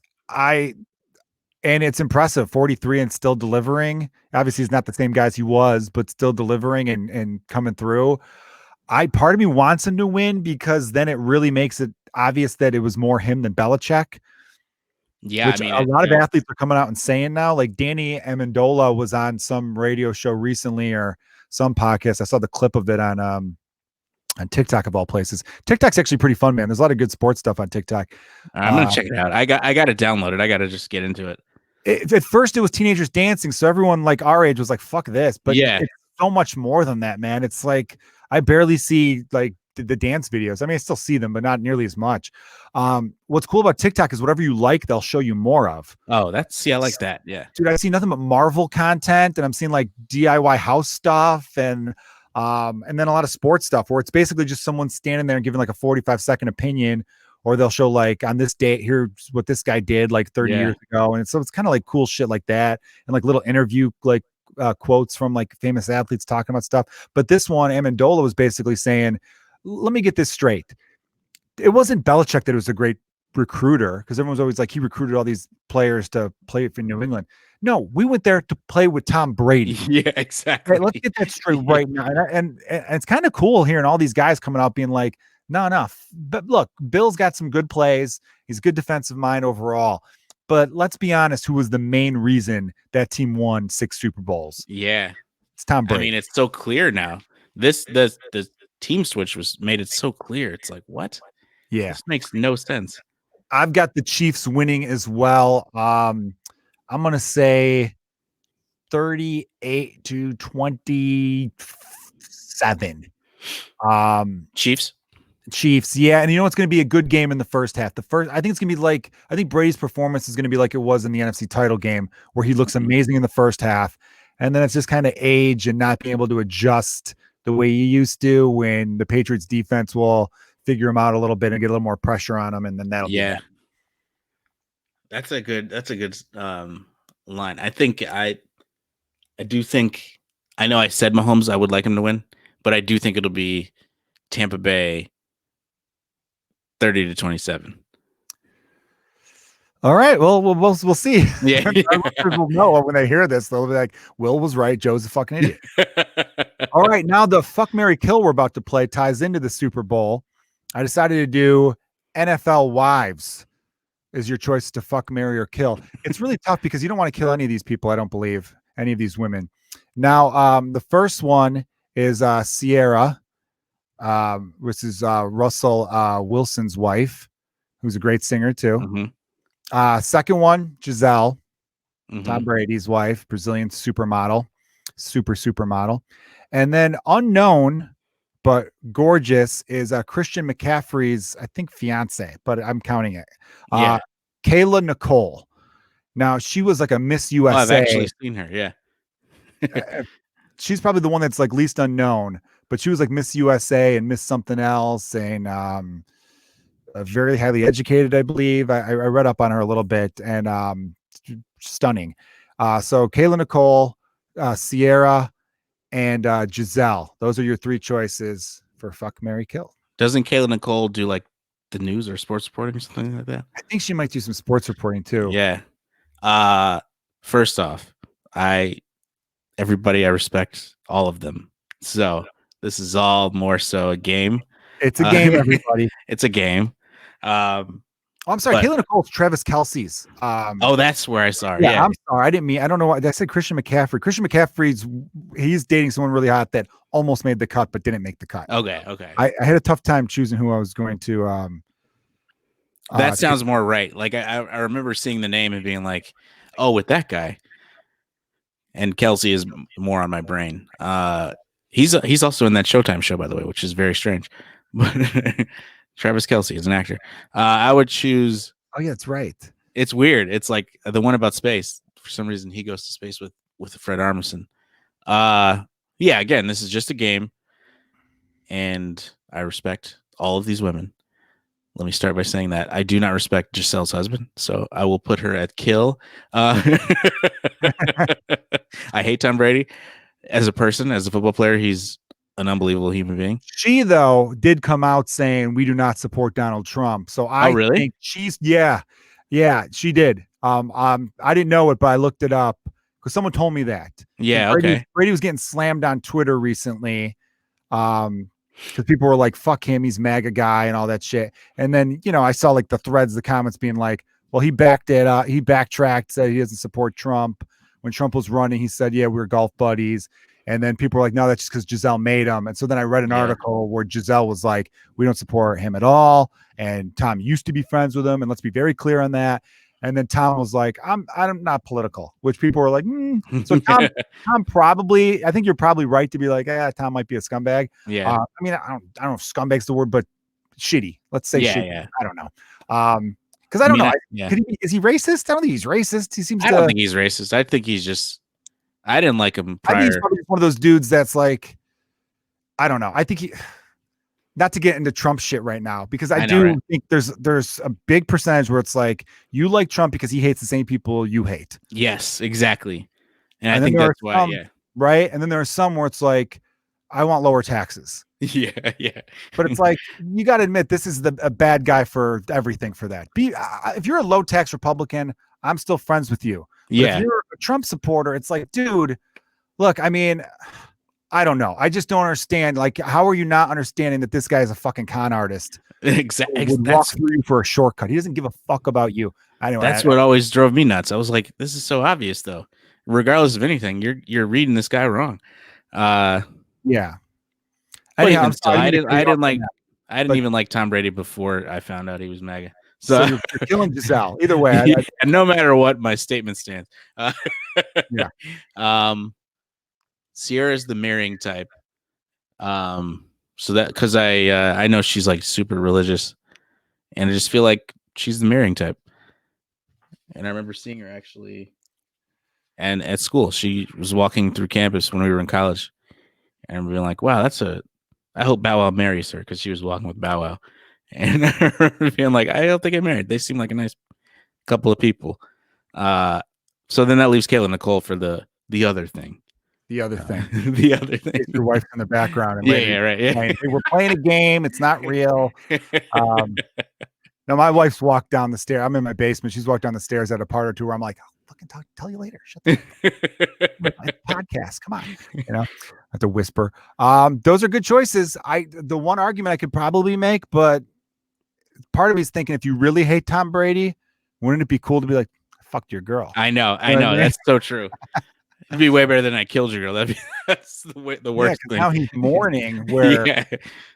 [SPEAKER 1] and it's impressive, 43 and still delivering. Obviously, he's not the same guy as he was, but still delivering and coming through. Part of me wants him to win because then it really makes it obvious that it was more him than Belichick.
[SPEAKER 2] Yeah,
[SPEAKER 1] which a lot of athletes are coming out and saying now. Like Danny Amendola was on some radio show recently or some podcast. I saw the clip of it on TikTok of all places. TikTok's actually pretty fun, man. There's a lot of good sports stuff on TikTok.
[SPEAKER 2] I'm gonna check it out. I got to download it. I got to just get into it.
[SPEAKER 1] At first, it was teenagers dancing, so everyone like our age was like, "Fuck this!" But
[SPEAKER 2] yeah,
[SPEAKER 1] it's so much more than that, man. It's like I barely see like the dance videos. I mean, I still see them, but not nearly as much. What's cool about TikTok is whatever you like, they'll show you more of.
[SPEAKER 2] Oh, I like that. Yeah,
[SPEAKER 1] dude, I see nothing but Marvel content, and I'm seeing like DIY house stuff and then a lot of sports stuff where it's basically just someone standing there and giving like a 45-second opinion, or they'll show like on this date, here's what this guy did like 30 years ago. And so it's kind of like cool shit like that. And like little interview, like quotes from like famous athletes talking about stuff. But this one, Amendola was basically saying, let me get this straight. It wasn't Belichick that was a great recruiter, because everyone's always like, he recruited all these players to play for New England. No, we went there to play with Tom Brady.
[SPEAKER 2] Yeah, exactly.
[SPEAKER 1] Right, let's get that straight right now. And it's kind of cool hearing all these guys coming out being like, no. But look, Bill's got some good plays. He's a good defensive mind overall. But let's be honest, who was the main reason that team won 6 Super Bowls?
[SPEAKER 2] Yeah.
[SPEAKER 1] It's Tom Brady.
[SPEAKER 2] I mean, it's so clear now. The team switch made it so clear. It's like, what?
[SPEAKER 1] Yeah.
[SPEAKER 2] This makes no sense.
[SPEAKER 1] I've got the Chiefs winning as well. I'm going to say 38-27. Chiefs. Yeah. And you know, it's going to be a good game in the first half. I think it's going to be like, I think Brady's performance is going to be like it was in the NFC title game, where he looks amazing in the first half. And then it's just kind of age and not being able to adjust the way he used to, when the Patriots defense will figure him out a little bit and get a little more pressure on him. And then that'll be it.
[SPEAKER 2] That's a good line. I think I do think, I know I said Mahomes, I would like him to win, but I do think it'll be Tampa Bay 30-27.
[SPEAKER 1] All right. Well, we'll see.
[SPEAKER 2] Yeah.
[SPEAKER 1] Our listeners will know when they hear this. They'll be like, Will was right. Joe's a fucking idiot. All right. Now the fuck, marry, kill we're about to play ties into the Super Bowl. I decided to do NFL wives is your choice to fuck, marry, or kill. It's really tough because you don't want to kill any of these people. I don't believe any of these women. Now, the first one is Sierra, which is Russell Wilson's wife, who's a great singer too.
[SPEAKER 2] Mm-hmm.
[SPEAKER 1] Second one, Giselle,
[SPEAKER 2] Mm-hmm.
[SPEAKER 1] Tom Brady's wife, Brazilian supermodel, supermodel. And then unknown but gorgeous is Christian McCaffrey's, I think, fiance, but I'm counting it.
[SPEAKER 2] Yeah.
[SPEAKER 1] Kayla Nicole. Now, she was like a Miss USA.
[SPEAKER 2] Oh, I've actually seen her. Yeah.
[SPEAKER 1] She's probably the one that's like least unknown, but she was like Miss USA and Miss something else, and very highly educated, I believe. I read up on her a little bit, and stunning. So Kayla Nicole, Sierra, and Giselle. Those are your three choices for fuck, marry, kill.
[SPEAKER 2] Doesn't Kayla Nicole do like the news or sports reporting or something like that?
[SPEAKER 1] I think she might do some sports reporting too.
[SPEAKER 2] Yeah. First off, everybody I respect all of them. So this is all more so a game.
[SPEAKER 1] It's a game, everybody.
[SPEAKER 2] It's a game.
[SPEAKER 1] I'm sorry, Kayla Nicole's Travis Kelce's.
[SPEAKER 2] Oh, that's where I saw her.
[SPEAKER 1] Yeah, I'm sorry. I didn't mean, I don't know why I said Christian McCaffrey. Christian McCaffrey's, he's dating someone really hot that almost made the cut but didn't make the cut.
[SPEAKER 2] Okay.
[SPEAKER 1] I had a tough time choosing who I was going to.
[SPEAKER 2] That sounds more right. Like I remember seeing the name and being like, oh, with that guy. And Kelsey is more on my brain. He's also in that Showtime show, by the way, which is very strange. But Travis Kelce is an actor. I would choose.
[SPEAKER 1] Oh yeah, that's right.
[SPEAKER 2] It's weird. It's like the one about space. For some reason, he goes to space with Fred Armisen. Yeah. Again, this is just a game, and I respect all of these women. Let me start by saying that I do not respect Giselle's husband, so I will put her at kill. I hate Tom Brady as a person, as a football player. He's an unbelievable human being.
[SPEAKER 1] She, though, did come out saying we do not support Donald Trump. So I think she's yeah, she did. I didn't know it, but I looked it up because someone told me that.
[SPEAKER 2] Yeah,
[SPEAKER 1] Brady was getting slammed on Twitter recently. Because people were like, fuck him, he's MAGA guy and all that shit. And then, I saw like the threads, the comments being like, well, he backtracked, said he doesn't support Trump. When Trump was running, he said, yeah, we were golf buddies. And then people were like, no, that's just because Giselle made him. And so then I read an article where Giselle was like, we don't support him at all. And Tom used to be friends with him. And let's be very clear on that. And then Tom was like, I'm not political, which people were like, So Tom probably, I think you're probably right to be like, Tom might be a scumbag.
[SPEAKER 2] Yeah.
[SPEAKER 1] I mean, I don't know if scumbag's the word, but shitty. Let's say shitty. Yeah. I don't know. Because I don't know. Is he racist? I don't think he's racist. He seems.
[SPEAKER 2] I don't think he's racist. I think he's just. I didn't like him prior.
[SPEAKER 1] I think he's probably one of those dudes that's like, I don't know. I think he. Not to get into Trump shit right now, because I do think there's a big percentage where it's like you like Trump because he hates the same people you hate.
[SPEAKER 2] Yes, exactly. And I think that's why,
[SPEAKER 1] right? And then there are some where it's like, I want lower taxes.
[SPEAKER 2] Yeah.
[SPEAKER 1] But it's like, you got to admit, this is a bad guy for everything for that. If you're a low tax Republican, I'm still friends with you. But if you're a Trump supporter, it's like, dude, look, I mean, I don't know. I just don't understand. Like, how are you not understanding that this guy is a fucking con artist?
[SPEAKER 2] Exactly.
[SPEAKER 1] Would walk through you for a shortcut. He doesn't give a fuck about you. Anyway,
[SPEAKER 2] that's what always drove me nuts. I was like, this is so obvious, though. Regardless of anything, you're reading this guy wrong.
[SPEAKER 1] Yeah.
[SPEAKER 2] Anyhow, I didn't even like Tom Brady before I found out he was MAGA.
[SPEAKER 1] So you're killing Giselle. Either way,
[SPEAKER 2] and no matter what, my statement stands. Sierra's the marrying type. So that because I know she's like super religious, and I just feel like she's the marrying type. And I remember seeing her actually, and at school, she was walking through campus when we were in college, and being like, "Wow, I hope Bow Wow marries her," because she was walking with Bow Wow, and I remember being like, "I hope they get married. They seem like a nice couple of people." So then that leaves Kayla Nicole for the other thing.
[SPEAKER 1] The other thing. Your wife in the background. And
[SPEAKER 2] right. Yeah.
[SPEAKER 1] Hey, we're playing a game. It's not real. Now my wife's walked down the stairs. I'm in my basement. She's walked down the stairs at a part or two where I'm like, I'll fucking tell you later. Shut the podcast. Come on. I have to whisper. Those are good choices. The one argument I could probably make, but part of me is thinking, if you really hate Tom Brady, wouldn't it be cool to be like, I fucked your girl?
[SPEAKER 2] I know. That's so true. It'd be way better than I killed your girl. That's the worst thing.
[SPEAKER 1] Now he's mourning where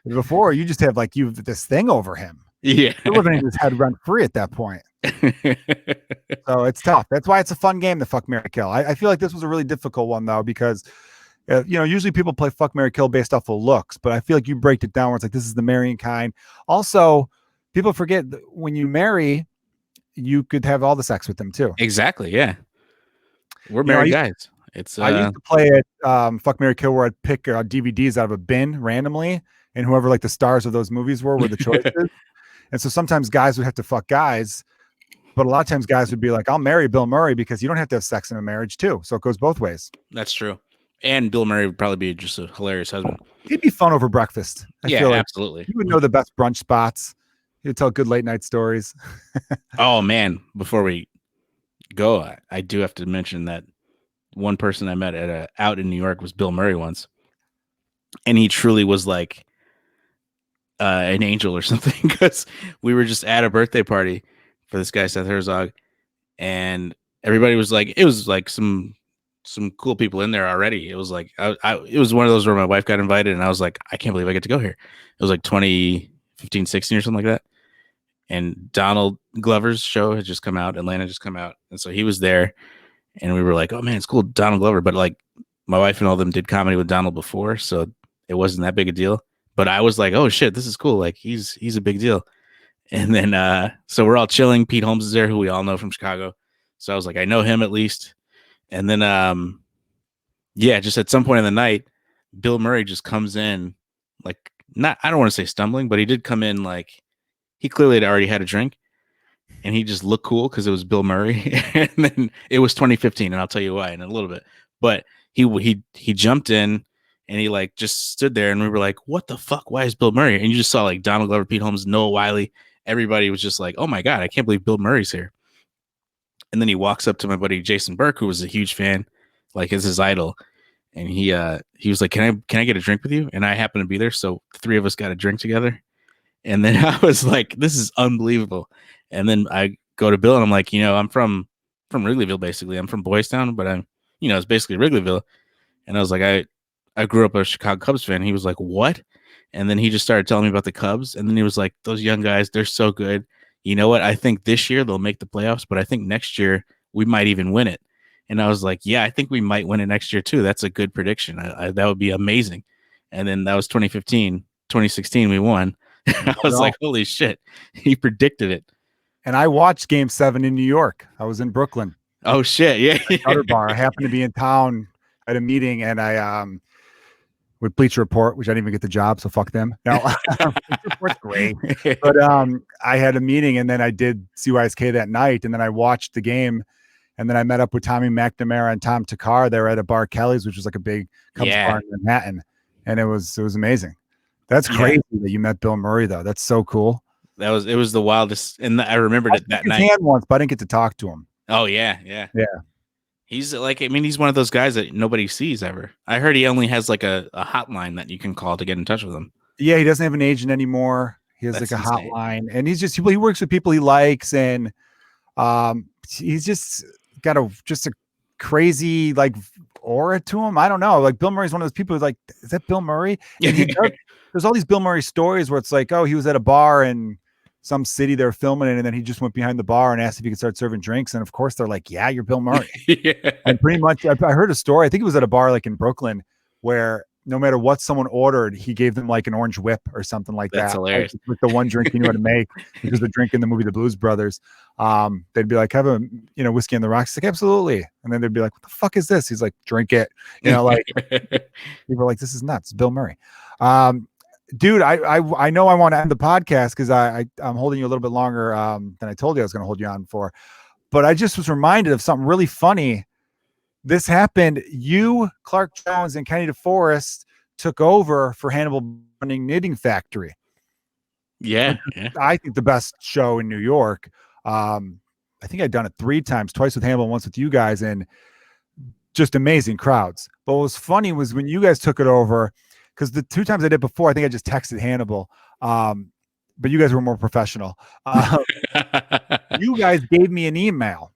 [SPEAKER 1] before you just have like this thing over him.
[SPEAKER 2] Yeah.
[SPEAKER 1] You're living in his head rent free at that point. So it's tough. That's why it's a fun game to fuck, marry, kill. I feel like this was a really difficult one though, because usually people play fuck, marry, kill based off of looks, but I feel like you break it down where it's like, this is the marrying kind. Also, people forget that when you marry, you could have all the sex with them too.
[SPEAKER 2] Exactly. Yeah. We're married guys.
[SPEAKER 1] I used to play it fuck, marry, kill, where I'd pick DVDs out of a bin randomly, and whoever like the stars of those movies were the choices. And so sometimes guys would have to fuck guys, but a lot of times guys would be like, I'll marry Bill Murray, because you don't have to have sex in a marriage too. So it goes both ways.
[SPEAKER 2] That's true. And Bill Murray would probably be just a hilarious husband.
[SPEAKER 1] He'd be fun over breakfast. I feel like
[SPEAKER 2] absolutely.
[SPEAKER 1] He would know the best brunch spots. He would tell good late night stories.
[SPEAKER 2] Oh man, before we go, I do have to mention that one person I met at out in New York was Bill Murray once, and he truly was like an angel or something, because we were just at a birthday party for this guy Seth Herzog, and everybody was like, it was like some cool people in there already. It was like it was one of those where my wife got invited, and I was like, I can't believe I get to go here. It was like 2015, 16 or something like that. And Donald Glover's show had just come out, Atlanta just come out, and so he was there. And we were like, oh man, it's cool, Donald Glover. But like my wife and all of them did comedy with Donald before, so it wasn't that big a deal. But I was like, oh shit, this is cool. Like he's a big deal. And then so we're all chilling. Pete Holmes is there, who we all know from Chicago. So I was like, I know him at least. And then just at some point in the night, Bill Murray just comes in, like, I don't want to say stumbling, but he did come in like he clearly had already had a drink. And he just looked cool because it was Bill Murray. And then it was 2015, and I'll tell you why in a little bit. But he jumped in, and he like just stood there, and we were like, what the fuck? Why is Bill Murray? And you just saw like Donald Glover, Pete Holmes, Noah Wiley. Everybody was just like, oh my God, I can't believe Bill Murray's here. And then he walks up to my buddy Jason Burke, who was a huge fan, like is his idol. And he was like, can I get a drink with you? And I happened to be there. So the three of us got a drink together. And then I was like, this is unbelievable. And then I go to Bill, and I'm like, I'm from Wrigleyville, basically. I'm from Boys Town, but I'm, it's basically Wrigleyville. And I was like, I grew up a Chicago Cubs fan. He was like, what? And then he just started telling me about the Cubs. And then he was like, those young guys, they're so good. You know what? I think this year they'll make the playoffs, but I think next year we might even win it. And I was like, yeah, I think we might win it next year too. That's a good prediction. That would be amazing. And then that was 2015, 2016, we won. I was like, holy shit, he predicted it.
[SPEAKER 1] And I watched Game 7 in New York. I was in Brooklyn.
[SPEAKER 2] Oh shit, yeah.
[SPEAKER 1] Gutter Bar. I happened to be in town at a meeting, and I with Bleacher Report, which I didn't even get the job, so fuck them. No, Bleacher Report's great. But I had a meeting, and then I did CYSK that night, and then I watched the game, and then I met up with Tommy McNamara and Tom Takar there at a bar, Kelly's, which was like a big Cubs bar in Manhattan, and it was amazing. That's crazy that you met Bill Murray, though. That's so cool.
[SPEAKER 2] It was the wildest, and I remembered it that night.
[SPEAKER 1] Hand once, but I didn't get to talk to him.
[SPEAKER 2] Oh yeah. He's like, he's one of those guys that nobody sees ever. I heard he only has like a hotline that you can call to get in touch with him.
[SPEAKER 1] Yeah, he doesn't have an agent anymore. He has like a hotline, and he works with people he likes, and he's just got a crazy like aura to him. I don't know. Like Bill Murray's one of those people who's like, is that Bill Murray? And there's all these Bill Murray stories where it's like, oh, he was at a bar in some city they were filming it, and then he just went behind the bar and asked if he could start serving drinks. And of course they're like, yeah, you're Bill Murray. And pretty much I heard a story. I think it was at a bar like in Brooklyn where no matter what someone ordered, he gave them like an orange whip or something like that.
[SPEAKER 2] That's hilarious.
[SPEAKER 1] With the one drink he knew how to make, because the drink in the movie The Blues Brothers. They'd be like, have a whiskey on the rocks. He's like, absolutely. And then they'd be like, what the fuck is this? He's like, drink it. Like people are like, this is nuts. Bill Murray. Dude, I know I want to end the podcast because I'm holding you a little bit longer than I told you I was going to hold you on for. But I just was reminded of something really funny. This happened. You, Clark Jones, and Kenny DeForest took over for Hannibal running Knitting Factory.
[SPEAKER 2] Yeah, yeah.
[SPEAKER 1] I think the best show in New York. I think I'd done it 3 times, twice with Hannibal, once with you guys, and just amazing crowds. But what was funny was when you guys took it over, because the 2 times I did before, I think I just texted Hannibal. But you guys were more professional. You guys gave me an email.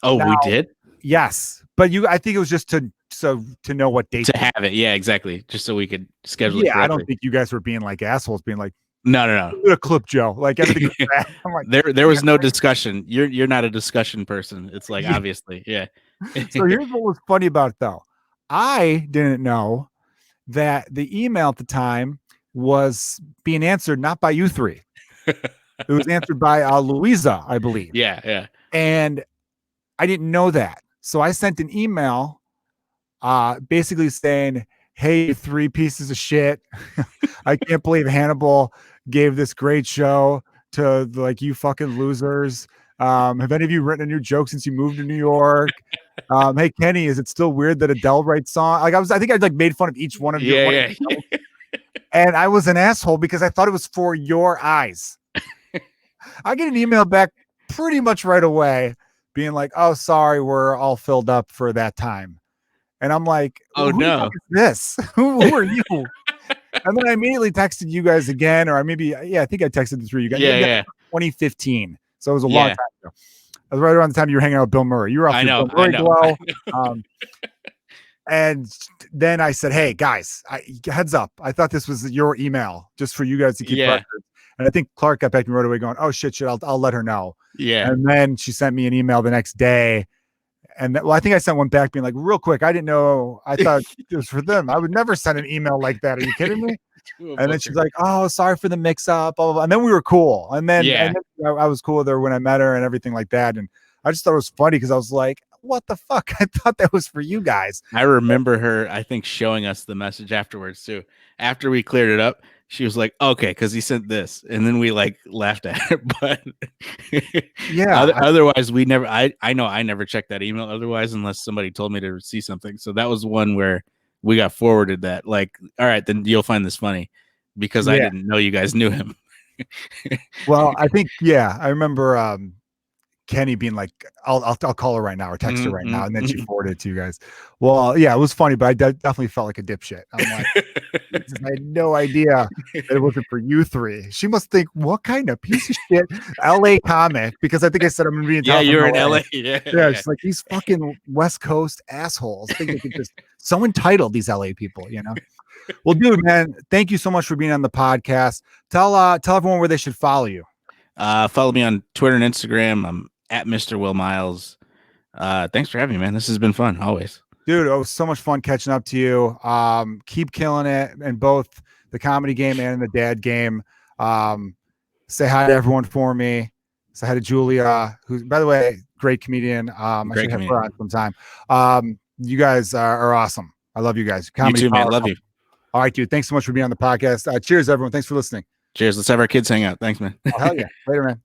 [SPEAKER 2] Oh, we did?
[SPEAKER 1] Yes. But I think it was just to know what date
[SPEAKER 2] to have it. Yeah, exactly. Just so we could schedule it correctly.
[SPEAKER 1] I don't think you guys were being like assholes, being like,
[SPEAKER 2] no.
[SPEAKER 1] A clip, Joe. Like everything was bad. I'm like,
[SPEAKER 2] there was no discussion. You're not a discussion person. It's like obviously, yeah.
[SPEAKER 1] So here's what was funny about it though. I didn't know that the email at the time was being answered not by you 3. It was answered by Louisa, I believe.
[SPEAKER 2] Yeah.
[SPEAKER 1] And I didn't know that. So I sent an email basically saying, hey, 3 pieces of shit. I can't believe Hannibal gave this great show to like you fucking losers. Have any of you written a new joke since you moved to New York? Hey Kenny, is it still weird that Adele writes songs? Like I think I like made fun of each one of you.
[SPEAKER 2] Yeah.
[SPEAKER 1] And I was an asshole because I thought it was for your eyes. I get an email back pretty much right away being like, oh, sorry, we're all filled up for that time. And I'm like,
[SPEAKER 2] oh no,
[SPEAKER 1] is this? Who are you? And then I immediately texted you guys again, or I think I texted the 3 you guys.
[SPEAKER 2] Yeah.
[SPEAKER 1] 2015. So it was a long time ago. It was right around the time you were hanging out with Bill Murray. You were off Bill Murray glow. And then I said, hey guys, heads up. I thought this was your email just for you guys to keep records. And I think Clark got back to me right away going, oh shit, I'll let her know.
[SPEAKER 2] Yeah.
[SPEAKER 1] And then she sent me an email the next day. And I think I sent one back being like, real quick, I didn't know. I thought it was for them. I would never send an email like that. Are you kidding me? And then she's like, oh, sorry for the mix up. Blah, blah, blah. And then we were cool. And then, I was cool with her when I met her and everything like that. And I just thought it was funny because I was like, what the fuck? I thought that was for you guys.
[SPEAKER 2] I remember her, I think, showing us the message afterwards too. After we cleared it up, she was like, okay, because he sent this. And then we like laughed at it. But otherwise we never, I know I never checked that email otherwise unless somebody told me to see something. So that was one where we got forwarded that like, all right, then you'll find this funny because I didn't know you guys knew him.
[SPEAKER 1] Well, I think, I remember Kenny being like, I'll call her right now or text her right now. And then she forwarded it to you guys. Well, it was funny, but I definitely felt like a dipshit. I'm like, I had no idea that it wasn't for you 3. She must think, what kind of piece of shit LA comic? Because I think I said I'm gonna be in town.
[SPEAKER 2] Yeah, you're in LA.
[SPEAKER 1] Yeah. She's like, these fucking West Coast assholes think they can just so entitled, these LA people, you know. Well, dude, man, thank you so much for being on the podcast. Tell everyone where they should follow you.
[SPEAKER 2] Follow me on Twitter and Instagram. I'm at Mr. Will Miles. Thanks for having me, man. This has been fun always.
[SPEAKER 1] Dude, it was so much fun catching up to you. Keep killing it in both the comedy game and in the dad game. Say hi to everyone for me. Say hi to Julia, who's, by the way, great comedian. I should have her on sometime. You guys are awesome. I love you guys.
[SPEAKER 2] Comedy you too, man. Love you.
[SPEAKER 1] All right, dude. Thanks so much for being on the podcast. Cheers, everyone. Thanks for listening.
[SPEAKER 2] Cheers. Let's have our kids hang out. Thanks, man.
[SPEAKER 1] Oh, hell yeah. Later, man.